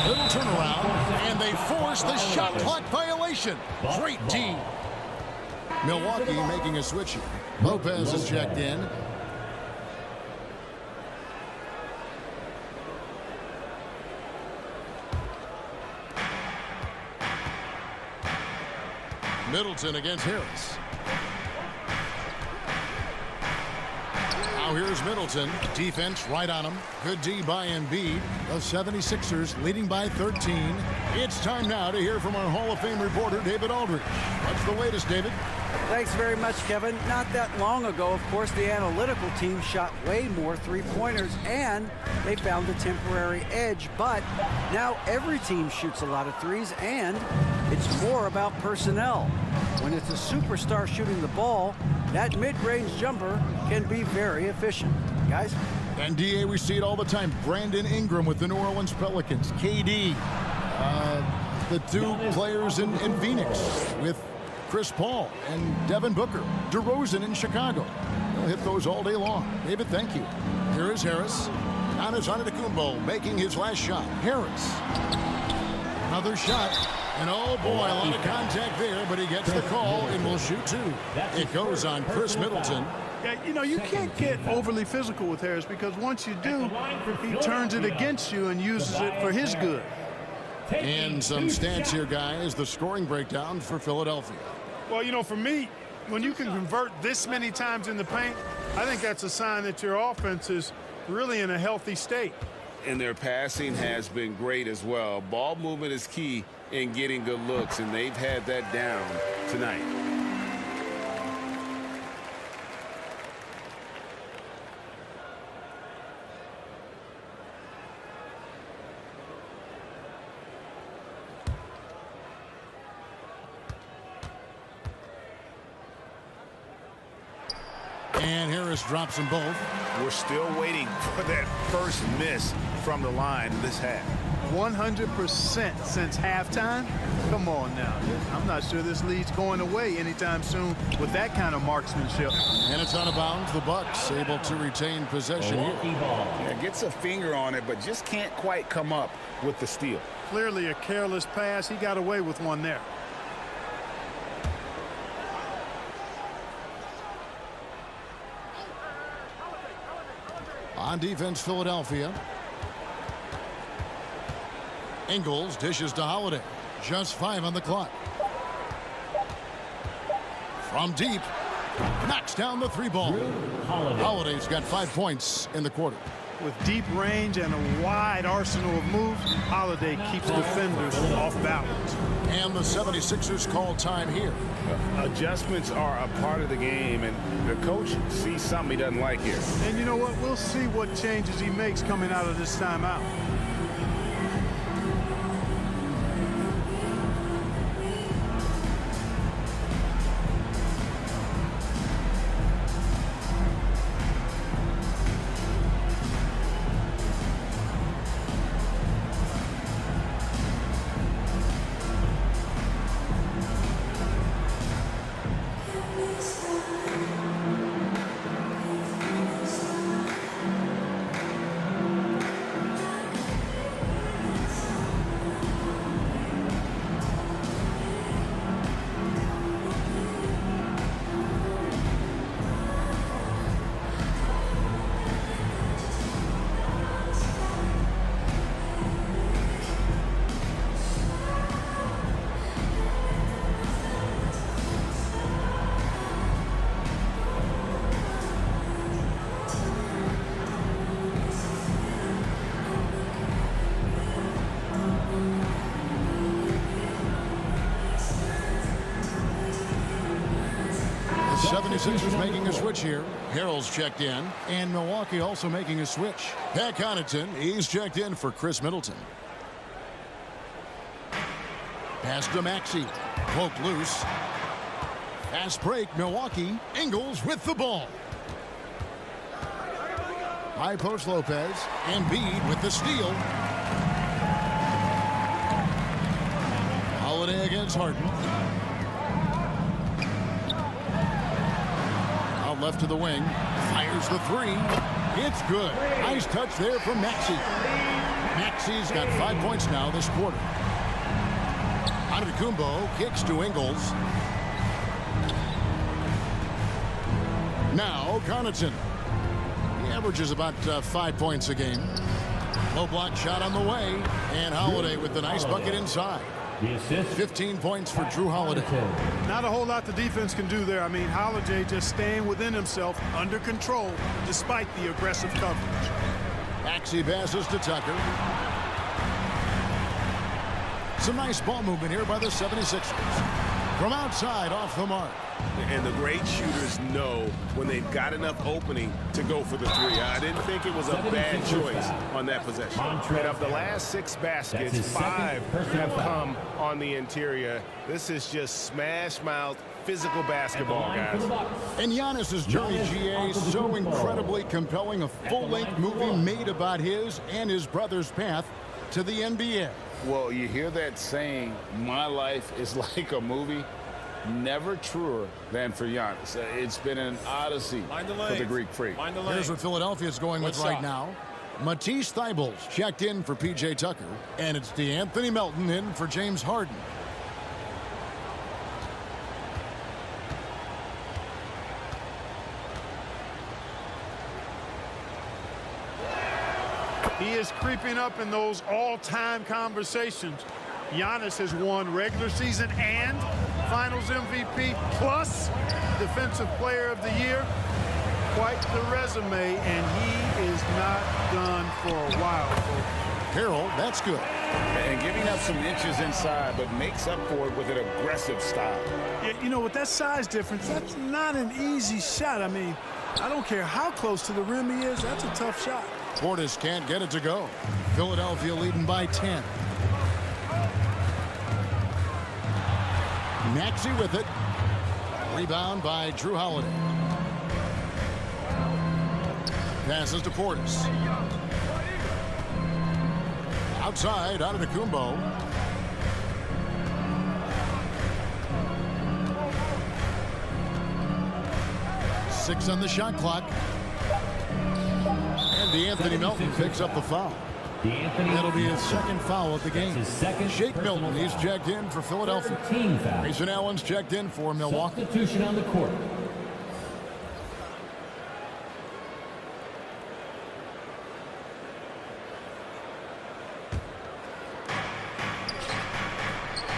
Little turnaround, and they force the shot clock violation. Great D. Milwaukee making a switch here. Lopez is checked in. Middleton against Harris. Now here's Middleton. Defense right on him. Good D by Embiid. The 76ers leading by 13. It's time now to hear from our Hall of Fame reporter, David Aldridge. What's the latest, David? Thanks very much, Kevin. Not that long ago, of course, the analytical team shot way more 3-pointers, and they found a temporary edge. But now every team shoots a lot of 3s, and it's more about personnel. When it's a superstar shooting the ball, that mid-range jumper can be very efficient. Guys? And DA, we see it all the time. Brandon Ingram with the New Orleans Pelicans. KD. The 2 players in Phoenix with Chris Paul and Devin Booker. DeRozan in Chicago. They'll hit those all day long. David, thank you. Here is Harris. Giannis Antetokounmpo making his last shot. Harris. Another shot. And oh boy, a lot of contact there, but he gets the call and will shoot 2. It goes on Chris Middleton. Yeah, you know, you can't get overly physical with Harris because once you do, he turns it against you and uses it for his good. And some stats here, guys. The scoring breakdown for Philadelphia. Well, you know, for me, when you can convert this many times in the paint, I think that's a sign that your offense is really in a healthy state. And their passing has been great as well. Ball movement is key in getting good looks, and they've had that down tonight. And Harris drops them both. We're still waiting for that first miss from the line this half. 100% since halftime. Come on now. I'm not sure this lead's going away anytime soon with that kind of marksmanship. And it's out of bounds. The Bucks able to retain possession here. Yeah, gets a finger on it, but just can't quite come up with the steal. Clearly a careless pass. He got away with one there. On defense, Philadelphia. Ingles dishes to Holiday. Just 5 on the clock. From deep. Knocks down the 3-ball. Holiday's got 5 points in the quarter. With deep range and a wide arsenal of moves, Holiday keeps defenders off balance. And the 76ers call time here. Adjustments are a part of the game, and the coach sees something he doesn't like here. And you know what? We'll see what changes he makes coming out of this timeout. The 76ers making a switch here. Harrell's checked in, and Milwaukee also making a switch. Pat Connaughton, he's checked in for Chris Middleton. Pass to Maxey. Poked loose. Fast break, Milwaukee. Ingles with the ball. High post Lopez. Embiid with the steal. Holiday against Harden. Out left to the wing. Fires the 3. It's good. Nice touch there from Maxey. Maxey's got 5 points now this quarter. Antetokounmpo kicks to Ingles. Now Connaughton. He averages about 5 points a game. Low block shot on the way. And Holiday with the nice bucket inside. 15 points for Drew Holiday. Not a whole lot the defense can do there. I mean, Holiday just staying within himself, under control, despite the aggressive coverage. Maxey passes to Tucker. Some nice ball movement here by the 76ers. From outside, off the mark. And the great shooters know when they've got enough opening to go for the 3. I didn't think it was a bad choice on that possession. And of the last 6 baskets, 5 have come on the interior. This is just smash-mouth physical basketball, guys. And Giannis's journey, GA, so incredibly compelling. A full-length movie made about his and his brother's path to the NBA. Well, you hear that saying, my life is like a movie. Never truer than for Giannis. It's been an odyssey for the Greek freak. Here's what Philadelphia is going with right now. Matisse Thybulle's checked in for P.J. Tucker. And it's DeAnthony Melton in for James Harden. He is creeping up in those all-time conversations. Giannis has won regular season and Finals MVP plus Defensive Player of the Year. Quite the resume, and he is not done for a while. Harrell, that's good. And giving up some inches inside, but makes up for it with an aggressive style. Yeah, you know, with that size difference, that's not an easy shot. I mean, I don't care how close to the rim he is, that's a tough shot. Portis can't get it to go. Philadelphia leading by 10. Maxey with it. Rebound by Drew Holiday. Passes to Portis. Outside, Antetokounmpo. Six on the shot clock. And DeAnthony Melton picks up the foul. That'll be his second foul of the game. Shake Milton, he's checked in for Philadelphia. Grayson Allen's checked in for Milwaukee. Substitution on the court.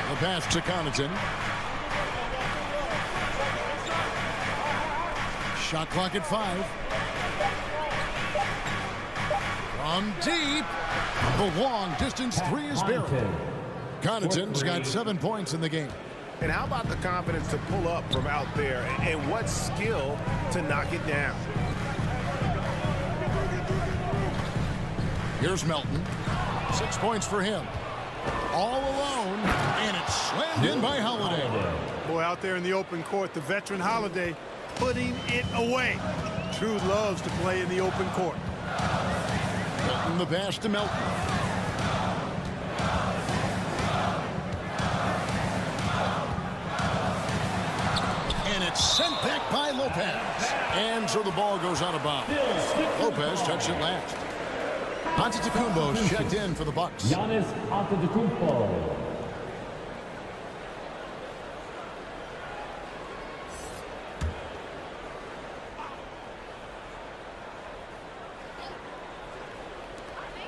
The pass to Connaughton. Shot clock at 5. From deep. The long distance three is buried. Connaughton's got 7 points in the game. And how about the confidence to pull up from out there, and what skill to knock it down? Here's Melton. 6 points for him. All alone, and it's slammed in by Holiday. Boy, out there in the open court, the veteran Holiday putting it away. True loves to play in the open court. Melton the pass to Melton. And it's sent back by Lopez. And so the ball goes out of bounds. Lopez touched it last. Antetokounmpo's checked in for the Bucks. Giannis Antetokounmpo.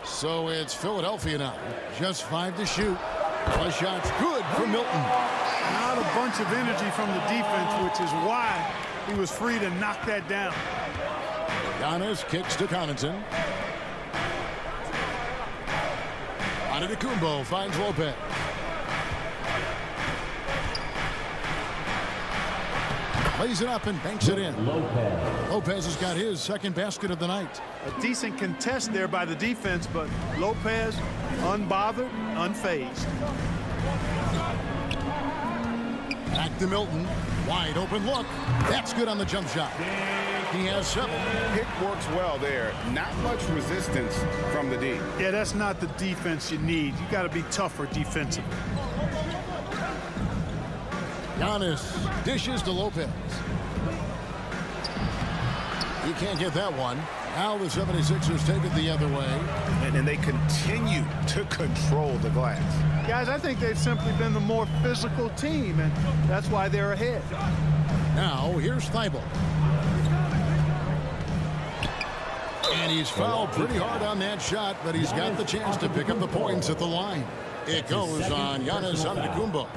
So it's Philadelphia now. Just 5 to shoot. A shot's good for Milton. Not a bunch of energy from the defense, which is why he was free to knock that down. Giannis kicks to Connaughton. Antetokounmpo finds Lopez. Lays it up and banks it in. Lopez has got his second basket of the night. A decent contest there by the defense, but Lopez unbothered, unfazed. Back to Milton. Wide open look. That's good on the jump shot. He has 7. Pick works well there. Not much resistance from the D. Yeah, that's not the defense you need. You got to be tougher defensively. Giannis dishes to Lopez. He can't get that one. Now the 76ers take it the other way. And they continue to control the glass. Guys, I think they've simply been the more physical team, and that's why they're ahead. Now here's Thibault. And he's fouled pretty hard on that shot, but he's got the chance to pick up the points at the line. It goes on Giannis Antetokounmpo.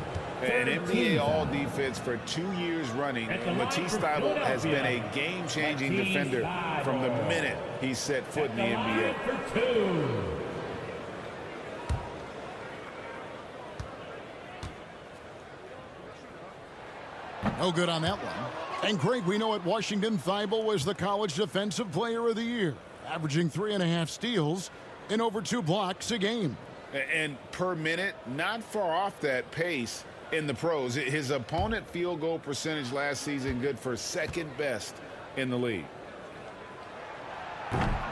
An NBA All-Defense for 2 years running. Matisse Thybulle has been a game-changing defender from the minute he set foot in the NBA. No good on that one. And Greg, we know at Washington, Thybulle was the College Defensive Player of the Year, averaging 3.5 steals and over 2 blocks a game. And per minute, not far off that pace in the pros. His opponent field goal percentage last season good for second best in the league.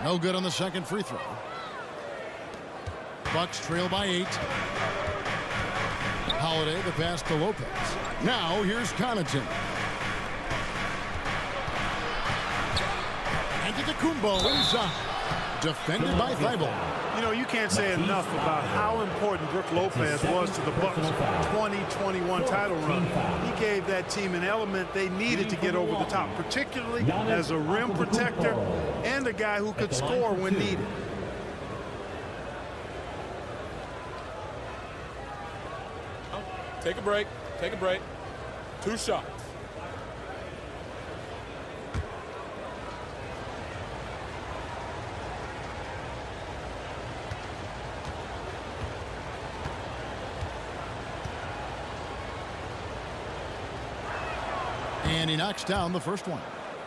No good on the second free throw. Bucks trail by 8. Holiday the pass to Lopez. Now here's Connaughton. Antetokounmpo inside. Defended by Thybulle. You know, you can't say enough about how important Brook Lopez was to the Bucks' 2021 title run. He gave that team an element they needed to get over the top, particularly as a rim protector and a guy who could score when needed. Take a break. Take a break. 2 shots. And he knocks down the first one.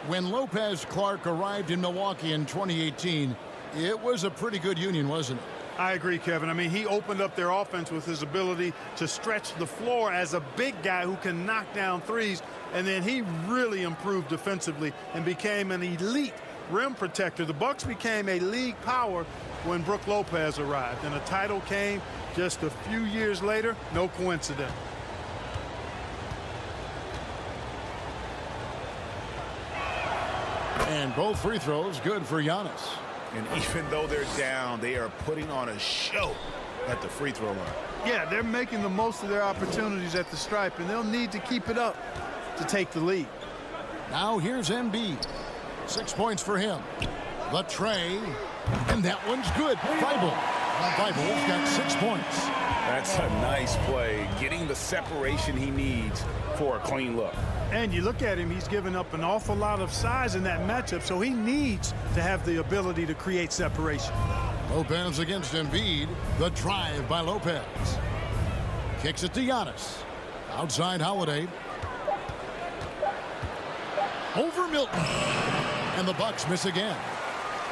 When Lopez Clark arrived in Milwaukee in 2018, it was a pretty good union, wasn't it? I agree, Kevin. I mean, he opened up their offense with his ability to stretch the floor as a big guy who can knock down threes. And then he really improved defensively and became an elite rim protector. The Bucks became a league power when Brook Lopez arrived, and a title came just a few years later. No coincidence. And both free throws good for Giannis. And even though they're down, they are putting on a show at the free throw line. Yeah, they're making the most of their opportunities at the stripe, and they'll need to keep it up to take the lead. Now here's Embiid. 6 points for him. The tray. And that one's good. Thibault's got 6 points. That's a nice play, getting the separation he needs for a clean look. And you look at him, he's given up an awful lot of size in that matchup, so he needs to have the ability to create separation. Lopez against Embiid. The drive by Lopez. Kicks it to Giannis. Outside Holiday. Over Milton. And the Bucks miss again.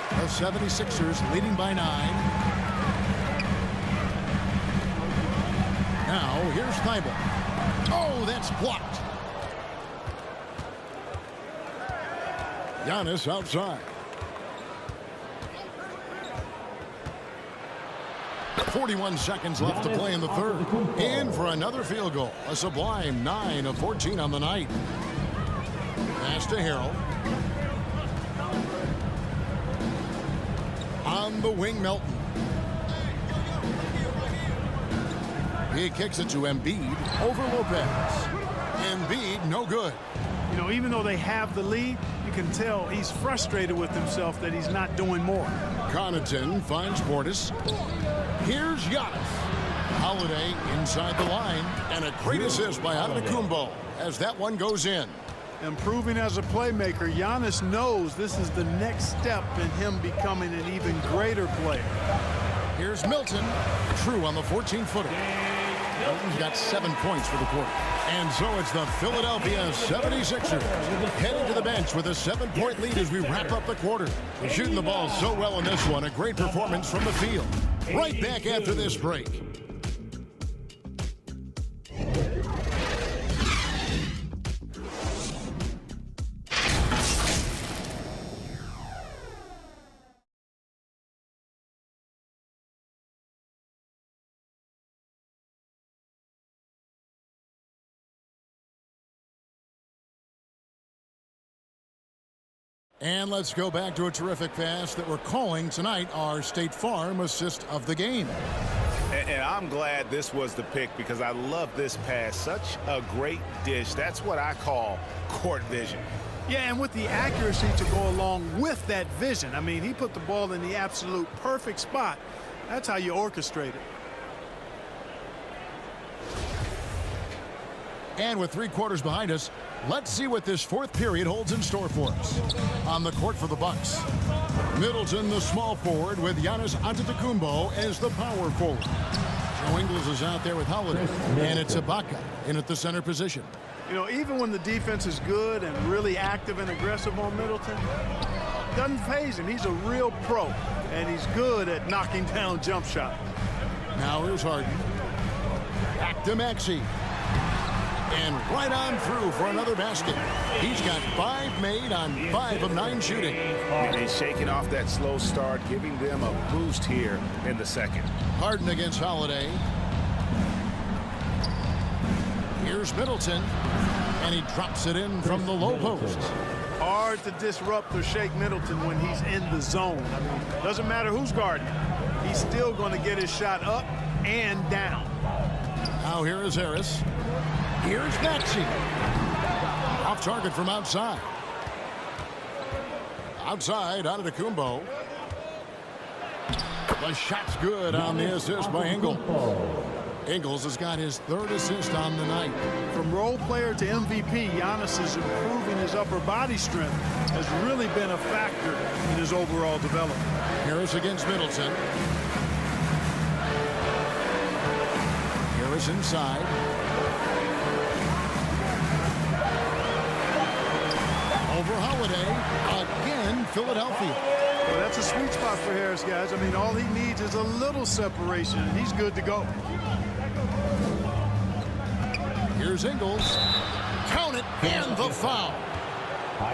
The 76ers leading by 9. Now here's Thibault. Oh, that's blocked. Giannis outside. 41 seconds left to play in the third. In for another field goal. A sublime 9 of 14 on the night. Pass to Harrell. On the wing, Melton. He kicks it to Embiid over Lopez. Embiid, no good. You know, even though they have the lead, you can tell he's frustrated with himself that he's not doing more. Connaughton finds Portis. Here's Giannis. Holiday inside the line. And a great assist by Antetokounmpo as that one goes in. Improving as a playmaker, Giannis knows this is the next step in him becoming an even greater player. Here's Milton. True on the 14-footer. Milton's got 7 points for the quarter. And so it's the Philadelphia 76ers heading to the bench with a 7-point lead as we wrap up the quarter. They're shooting the ball so well in this one. A great performance from the field. Right back after this break. And let's go back to a terrific pass that we're calling tonight our State Farm assist of the game. And I'm glad this was the pick because I love this pass. Such a great dish. That's what I call court vision. Yeah, and with the accuracy to go along with that vision. I mean, he put the ball in the absolute perfect spot. That's how you orchestrate it. And with 3 quarters behind us, let's see what this fourth period holds in store for us. On the court for the Bucks, Middleton, the small forward, with Giannis Antetokounmpo as the power forward. Joe Ingles is out there with Holiday, and it's Ibaka in at the center position. You know, even when the defense is good and really active and aggressive on Middleton, doesn't faze him. He's a real pro, and he's good at knocking down jump shots. Now here's Harden. Back to Maxey. And right on through for another basket. He's got 5 made on 5 of 9 shooting. And he's shaking off that slow start, giving them a boost here in the second. Harden against Holiday. Here's Middleton. And he drops it in from the low post. Hard to disrupt or shake Middleton when he's in the zone. I mean, doesn't matter who's guarding. He's still going to get his shot up and down. Now here is Harris. Here's Maxey. Off target from outside. Outside, Antetokounmpo. The shot's good on the assist by Ingles. Ingles has got his 3rd assist on the night. From role player to MVP, Giannis is improving his upper body strength. Has really been a factor in his overall development. Harris against Middleton. Harris inside. Over Holiday. Again, Philadelphia. Well, that's a sweet spot for Harris, guys. I mean, all he needs is a little separation, and he's good to go. Here's Ingles. Count it, and the foul.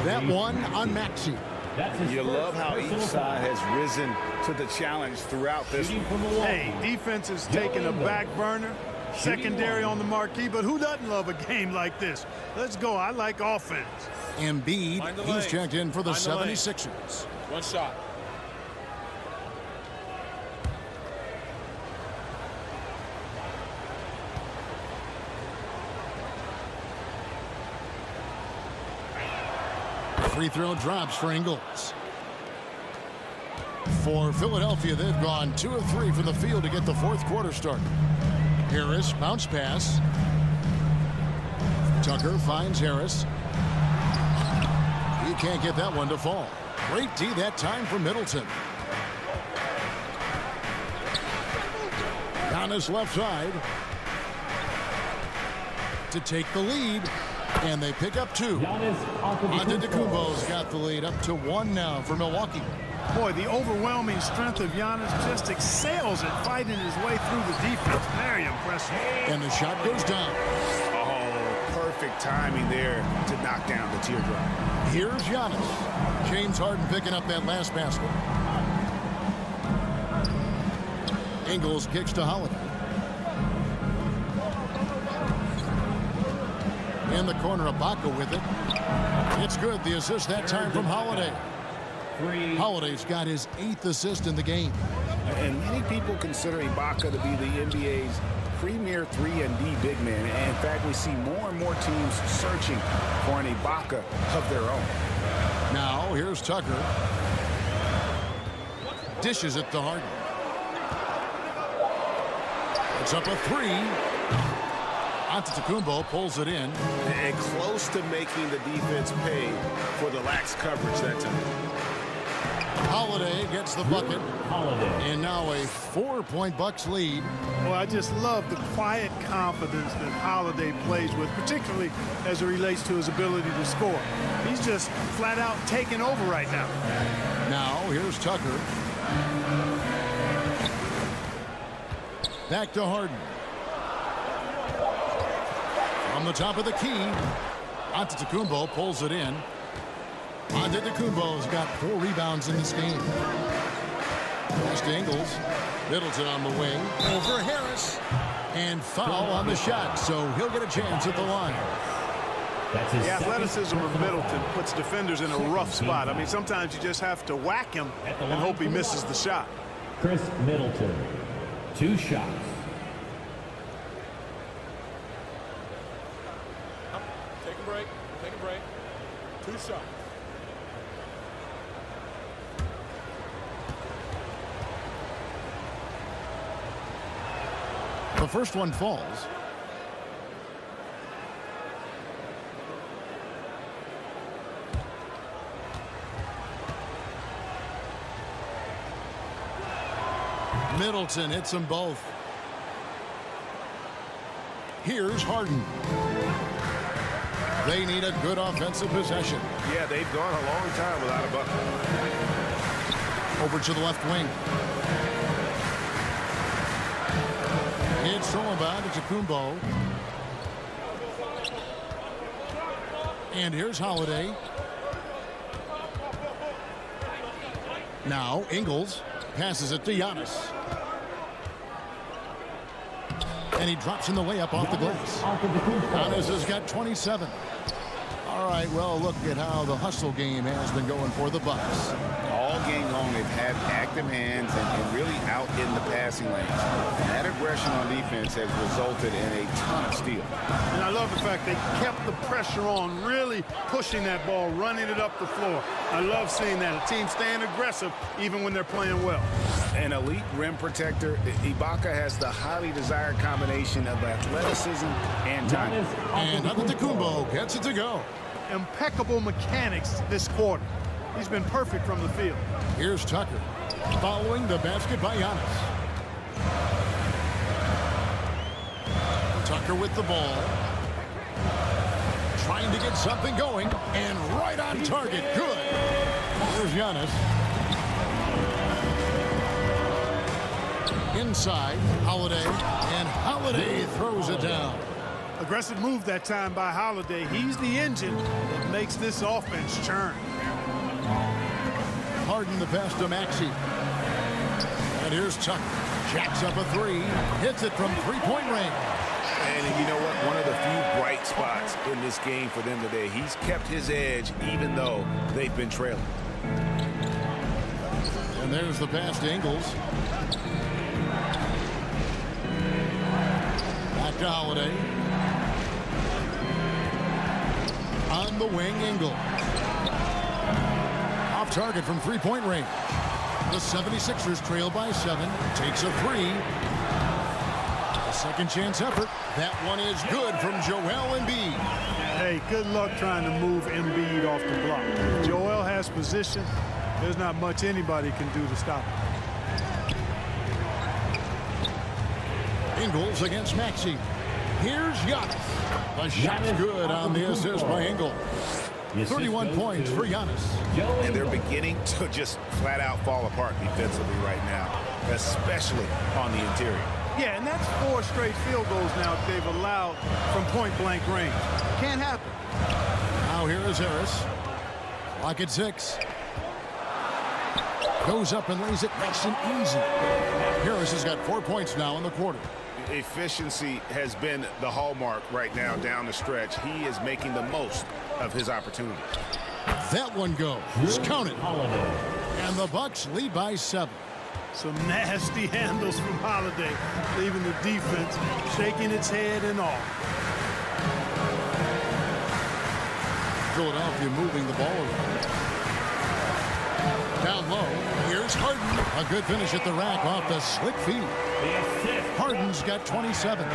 That one on Maxey. That's his You first love how each personal side foul. has risen to the challenge throughout this Shooting one. from Milwaukee. Hey, defense is taking a back burner, secondary on the marquee, but who doesn't love a game like this? Let's go. I like offense. Embiid, Mind the he's lane. checked in for the Mind the lane. 76ers. One shot. Free throw drops for Ingles. For Philadelphia, they've gone 2 of 3 from the field to get the fourth quarter started. Harris, bounce pass. Tucker finds Harris. He can't get that one to fall. Great D that time for Middleton. Giannis left side to take the lead. And they pick up 2. Giannis Antetokounmpo's got the lead up to 1 now for Milwaukee. Boy, the overwhelming strength of Giannis just excels at fighting his way through the defense. Very impressive. And the shot goes down. Oh, perfect timing there to knock down the teardrop. Here's Giannis. James Harden picking up that last basket. Ingles kicks to Holiday. In the corner, Ibaka with it. It's good. The assist that time from Holiday. Holiday's got his 8th assist in the game. And many people consider Ibaka to be the NBA's premier 3-and-D big man. And in fact, we see more and more teams searching for an Ibaka of their own. Now, here's Tucker. Dishes it to Harden. It's up a 3. Antetokounmpo pulls it in. And close to making the defense pay for the lax coverage that time. Holiday gets the bucket. Holiday. And now a 4-point Bucks lead. Well, I just love the quiet confidence that Holiday plays with, particularly as it relates to his ability to score. He's just flat out taking over right now. Now, here's Tucker. Back to Harden. From the top of the key, Antetokounmpo pulls it in. Antetokounmpo's got 4 rebounds in this game. Pass to Ingles. Middleton on the wing. Over Harris. And foul on the shot, so he'll get a chance at the line. That's his The second athleticism of personal Middleton foul. puts defenders in a rough spot. I mean, sometimes you just have to whack him and hope he misses the shot. Chris Middleton. 2 shots. Take a break. Take a break. 2 shots. The first one falls. Middleton hits them both. Here's Harden. They need a good offensive possession. Yeah, they've gone a long time without a bucket. Over to the left wing. It's thrown by Antetokounmpo. And here's Holiday. Now Ingles passes it to Giannis. And he drops in the layup off the glass. Giannis has got 27. All right, well, look at how the hustle game has been going for the Bucks. All game long, they've had active hands and really out in the passing lanes. And that aggression on defense has resulted in a ton of steals. And I love the fact they kept the pressure on, really pushing that ball, running it up the floor. I love seeing that. A team staying aggressive even when they're playing well. An elite rim protector, Ibaka has the highly desired combination of athleticism and timing. And Antetokounmpo gets it to go. Impeccable mechanics this quarter. He's been perfect from the field. Here's Tucker. Following the basket by Giannis. Tucker with the ball. Trying to get something going. And right on target. Good. Here's Giannis. Inside. Holiday. And Holiday throws it down. Aggressive move that time by Holiday. He's the engine that makes this offense churn. Harden the pass to Maxey. And here's Tucker. Jacks up a three. Hits it from three-point range. And you know what? One of the few bright spots in this game for them today. He's kept his edge even though they've been trailing. And there's the pass to Ingles. Back to Holiday. On the wing, Ingles. Off target from three-point range. The 76ers trail by 7. Takes a three. A second chance effort. That one is good from Joel Embiid. Hey, good luck trying to move Embiid off the block. If Joel has position, there's not much anybody can do to stop him. Ingles against Maxey. Here's Giannis. The shot's good on the assist by Ingles. 31 points for Giannis. And they're beginning to just flat out fall apart defensively right now, especially on the interior. Yeah, and that's 4 straight field goals now that they've allowed from point-blank range. Can't happen. Now here is Harris. Clock at 6. Goes up and lays it nice and easy. Harris has got 4 points now in the quarter. Efficiency has been the hallmark right now down the stretch. He is making the most of his opportunity. That one goes. Count it. And the Bucks lead by 7. Some nasty handles from Holiday, leaving the defense shaking its head and all. Philadelphia moving the ball around. Down low, here's Harden. A good finish at the rack off the slick feed. Harden's got 27.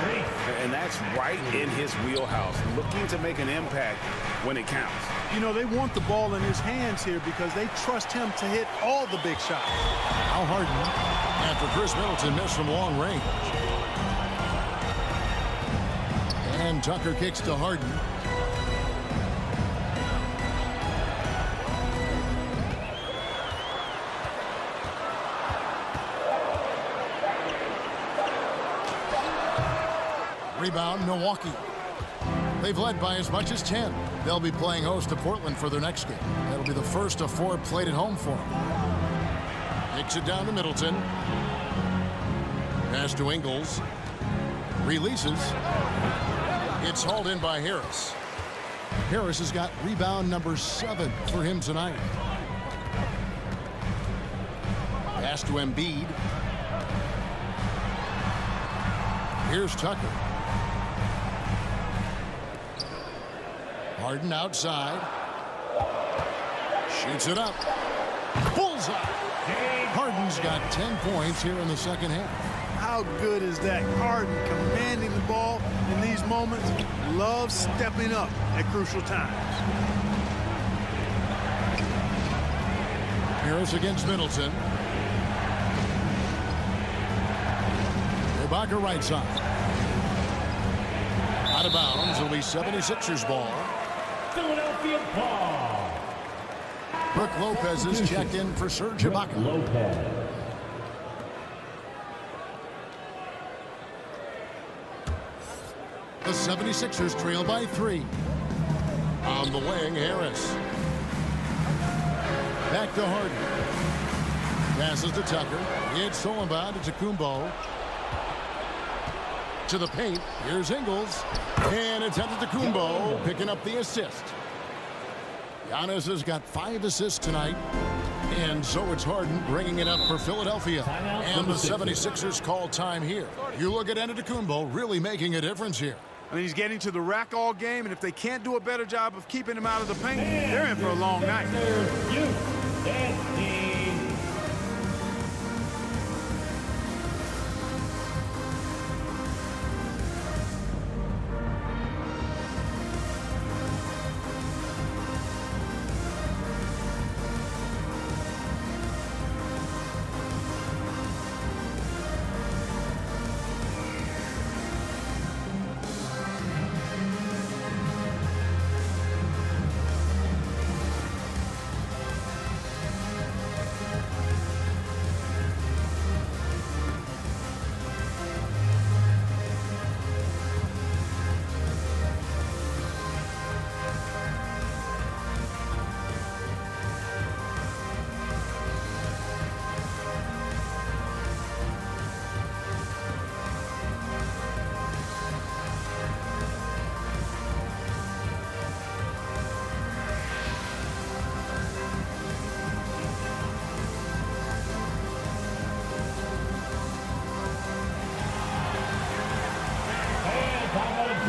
And that's right in his wheelhouse, looking to make an impact when it counts. You know, they want the ball in his hands here because they trust him to hit all the big shots. Now Harden, after Chris Middleton missed from long range. And Tucker kicks to Harden. Rebound, Milwaukee. They've led by as much as 10. They'll be playing host to Portland for their next game. That'll be the first of 4 played at home for them. Kicks it down to Middleton. Pass to Ingles. Releases. It's hauled in by Harris. Harris has got rebound number 7 for him tonight. Pass to Embiid. Here's Tucker. Harden outside. Shoots it up. Bullseye. Harden's got 10 points here in the second half. How good is that? Harden commanding the ball in these moments. Loves stepping up at crucial times. Harris against Middleton. Ibaka right side. Out of bounds. It'll be 76ers ball. Philadelphia ball. Brook Lopez is checked in for Serge Ibaka. Lopez. The 76ers trail by 3. On the wing, Harris. Back to Harden. Passes to Tucker. It's stolen by Antetokounmpo. To the paint. Here's Ingles. And it's Antetokounmpo picking up the assist. Giannis has got 5 assists tonight. And so it's Harden bringing it up for Philadelphia. And the 76ers call time here. You look at Antetokounmpo really making a difference here. I mean, he's getting to the rack all game, and if they can't do a better job of keeping him out of the paint, they're in for a long night.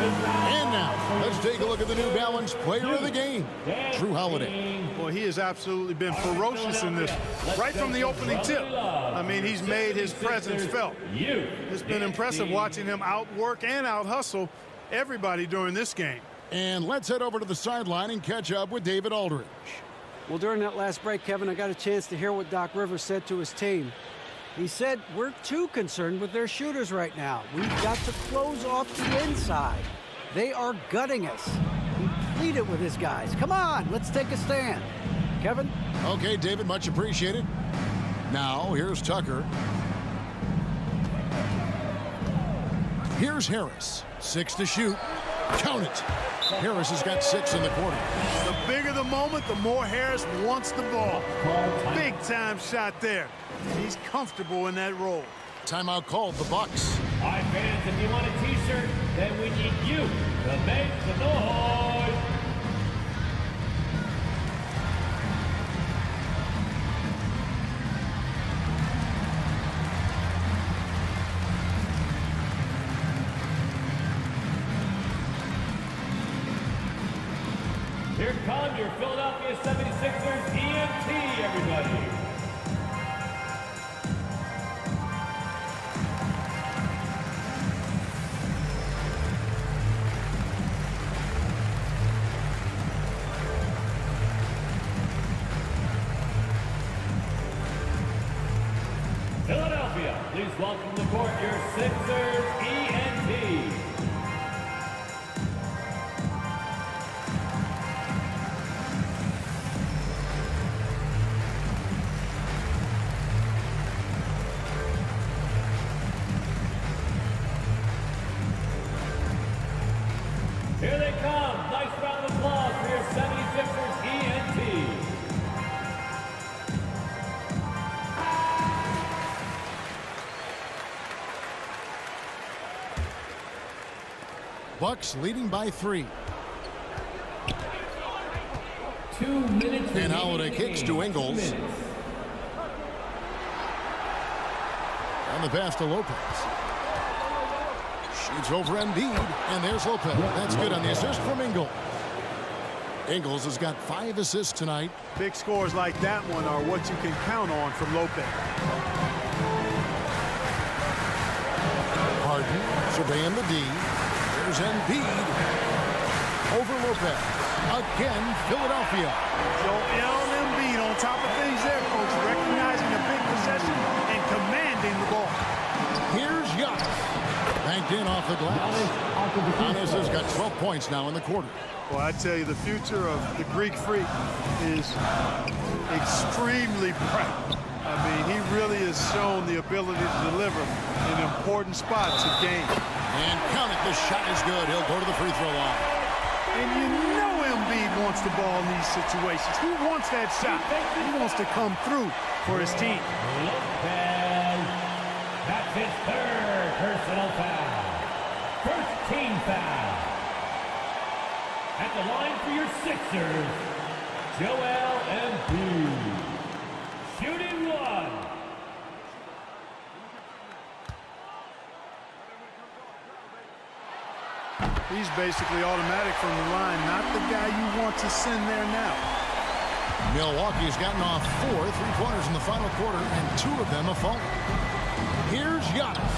And now, let's take a look at the New Balance player of the game, Drew Holiday. Well, he has absolutely been ferocious in this, right from the opening tip. I mean, he's made his presence felt. It's been impressive watching him outwork and out-hustle everybody during this game. And let's head over to the sideline and catch up with David Aldridge. Well, during that last break, Kevin, I got a chance to hear what Doc Rivers said to his team. He said, we're too concerned with their shooters right now. We've got to close off the inside. They are gutting us. He pleaded with his guys. Come on, let's take a stand. Kevin? Okay, David, much appreciated. Now, here's Tucker. Here's Harris. 6 to shoot. Count it. Harris has got 6 in the quarter. The bigger the moment, the more Harris wants the ball. Big time shot there. He's comfortable in that role. Timeout called, the Bucks. All right, fans, if you want a t-shirt, then we need you to make the noise. Here come your Philadelphia 76ers EMT, everybody. Philadelphia, please welcome to the court your Sixers ENT. Here they come. Nice round of applause for your 76ers ENT. Bucks leading by 3. 2 minutes. And Holiday kicks to Ingles. On the pass to Lopez. Shoots over Embiid, and there's Lopez. That's good on the assist from Ingles. Ingles has got 5 assists tonight. Big scores like that one are what you can count on from Lopez. Harden surveying the D. There's Embiid. Over Lopez. Again, Philadelphia. Joel Embiid on top of things there, folks, recognizing a big possession and commanding the ball. Here's Giannis. Banked in off the glass. Giannis has got 12 points now in the quarter. Well, I tell you, the future of the Greek Freak is extremely bright. I mean, he really has shown the ability to deliver in important spots of game. And count it, the shot is good. He'll go to the free throw line. And you know Embiid wants the ball in these situations. He wants that shot. He wants to come through for his team. Lopez. That's his 3rd personal foul. First team foul. At the line for your Sixers, Joel Embiid. Shooting 1. He's basically automatic from the line, not the guy you want to send there now. Milwaukee's gotten off 4 3-pointers in the final quarter, and 2 of them have fallen. Here's Giannis.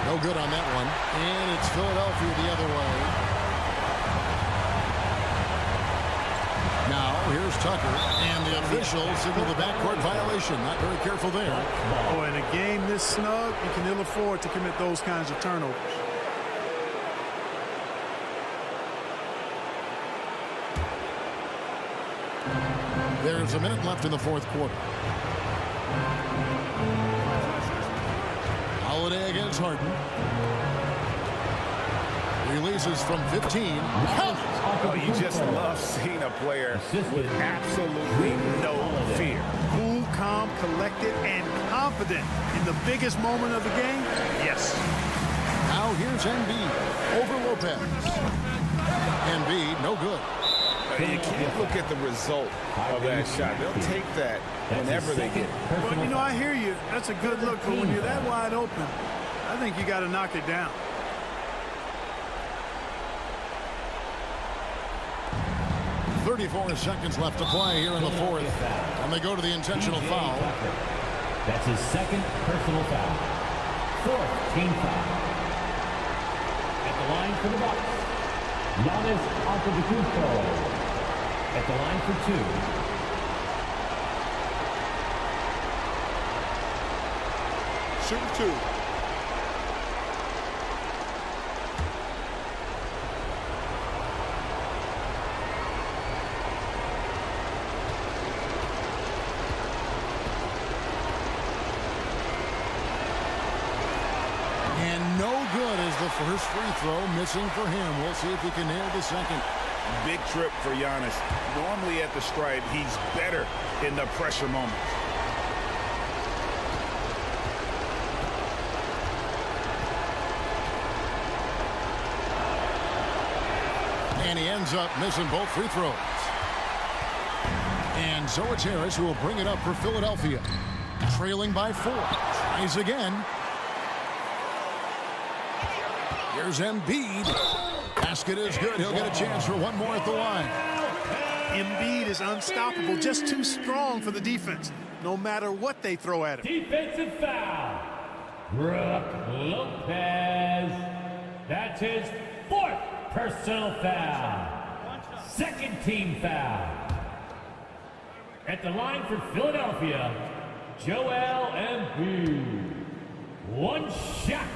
No good on that one. And it's Philadelphia the other way. Now, here's Tucker. And the official signaled the backcourt violation. Not very careful there. Oh, in a game this snug, you can ill afford to commit those kinds of turnovers. There's a minute left in the 4th quarter. Holiday against Harden. Releases from 15. Oh, you just love seeing a player with absolutely no fear. Cool, calm, collected, and confident in the biggest moment of the game. Yes. Now here's Embiid over Lopez. Embiid, no good. You can't look at the result of that shot. They'll take that whenever they get it. Well, you know, I hear you. That's a good look, but when you're that wide open, I think you got to knock it down. 34 seconds left to play here in the fourth. And they go to the intentional foul. That's his second personal foul. Fourth team foul. At the line for the Bucks, Giannis Antetokounmpo. At the line for 2. Shooting 2. The first free throw missing for him. We'll see if he can nail the second. Big trip for Giannis. Normally at the stripe, he's better in the pressure moments. And he ends up missing both free throws. And so it's Harris who will bring it up for Philadelphia. Trailing by 4. Tries again. Here's Embiid. Basket is good. He'll get a chance for one more at the line. Embiid is unstoppable, just too strong for the defense, no matter what they throw at him. Defensive foul. Brook Lopez. That's his fourth personal foul. Second team foul. At the line for Philadelphia, Joel Embiid. One shot.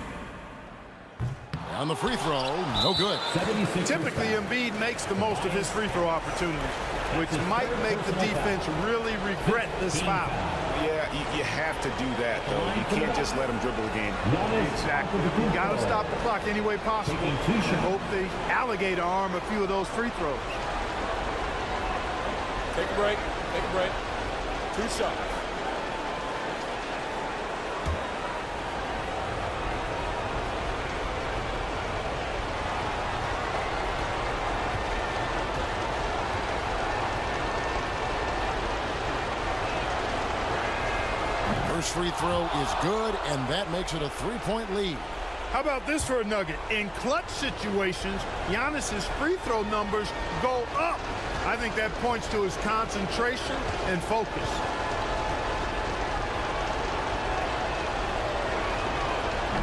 On the free throw, no good. Typically, Embiid makes the most of his free throw opportunities, which might make the defense really regret this foul. Yeah, you have to do that, though. You can't just let him dribble the game. Exactly. You got to stop the clock any way possible. And hope the alligator arm a few of those free throws. Take a break. Take a break. 2 shots. First free throw is good, and that makes it a 3-point lead. How about this for a nugget? In clutch situations, Giannis's free throw numbers go up. I think that points to his concentration and focus.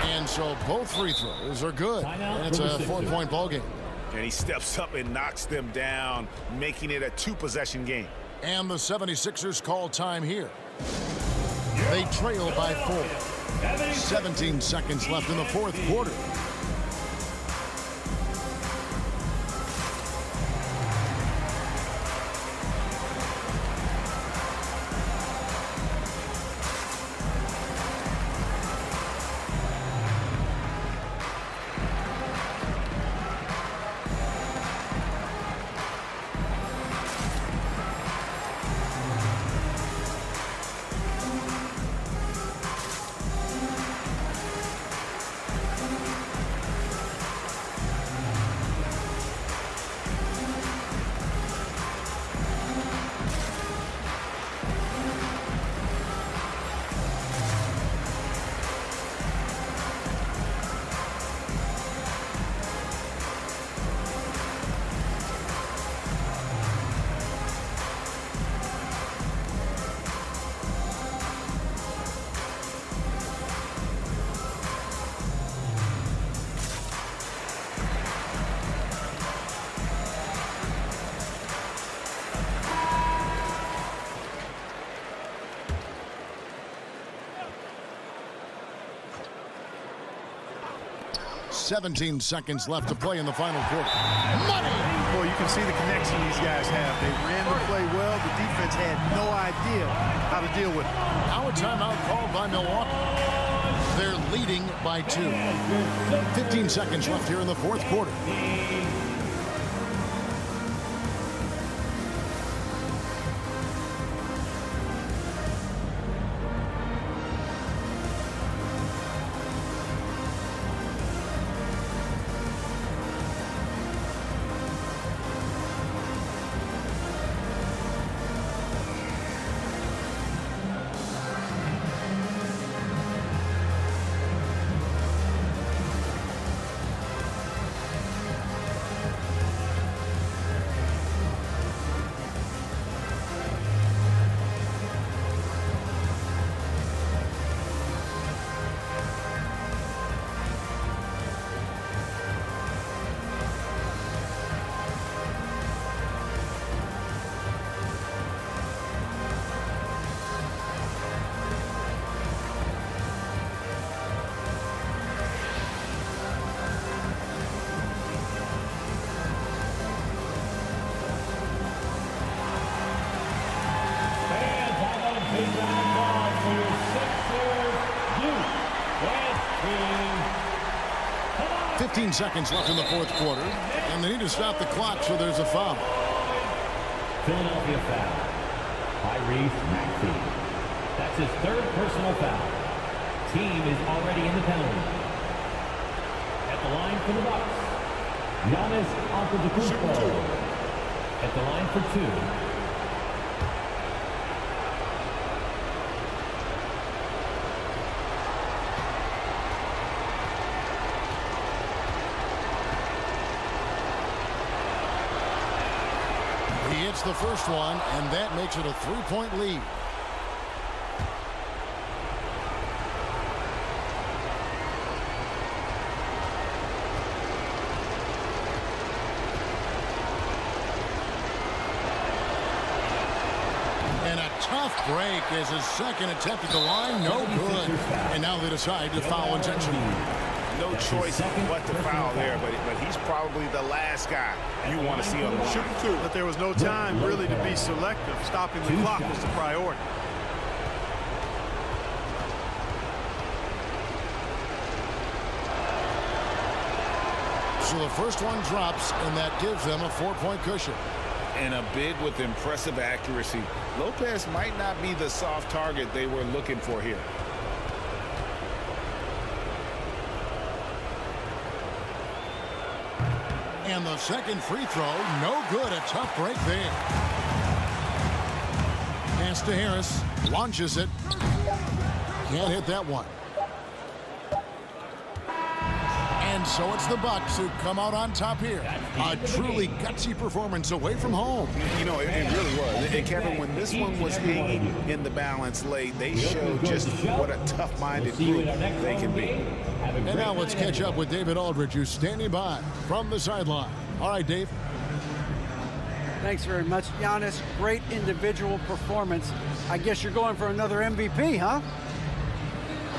And so both free throws are good. And it's a 4-point ball game. And he steps up and knocks them down, making it a 2-possession game. And the 76ers call time here. They trail by 4. 17 seconds left in the fourth quarter. .17 seconds left to play in the final quarter. Money! Boy, you can see the connection these guys have. They ran the play well. The defense had no idea how to deal with it. Now a timeout called by Milwaukee. They're leading by 2. 15 seconds left here in the fourth quarter. 15 seconds left in the fourth quarter, and they need to stop the clock, so there's a foul. Philadelphia foul by Reese Maxey. That's his third personal foul. Team is already in the penalty. At the line for the Bucks, Giannis Antetokounmpo. At the line for 2. He hits the first one, and that makes it a 3-point lead. And a tough break as his second attempt at the line, no good. And now they decide to foul intentionally. No choice but to foul there, but he's probably the last guy you want to see on the line. But there was no time really to be selective. Stopping the clock was the priority. So the first one drops, and that gives them a 4-point cushion. And a big with impressive accuracy. Lopez might not be the soft target they were looking for here. And the second free throw, no good. A tough break there. Pass to Harris. Launches it. Can't hit that one. And so it's the Bucks who come out on top here. A truly gutsy performance away from home. You know, it really was. And Kevin, when this one was hanging in the balance late, they showed just what a tough-minded group they can be. And now let's catch up with David Aldridge, who's standing by from the sideline. All right, Dave. Thanks very much, Giannis. Great individual performance. I guess you're going for another MVP, huh?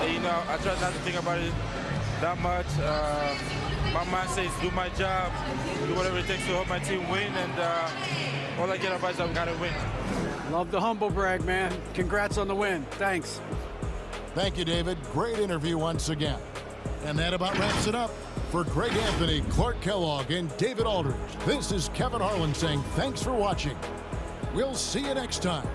You know, I try not to think about it that much. My mind says do my job, do whatever it takes to help my team win, and all I care about is that we got to win. Love the humble brag, man. Congrats on the win. Thanks. Thank you, David. Great interview once again. And that about wraps it up. For Greg Anthony, Clark Kellogg, and David Aldridge, this is Kevin Harlan saying thanks for watching. We'll see you next time.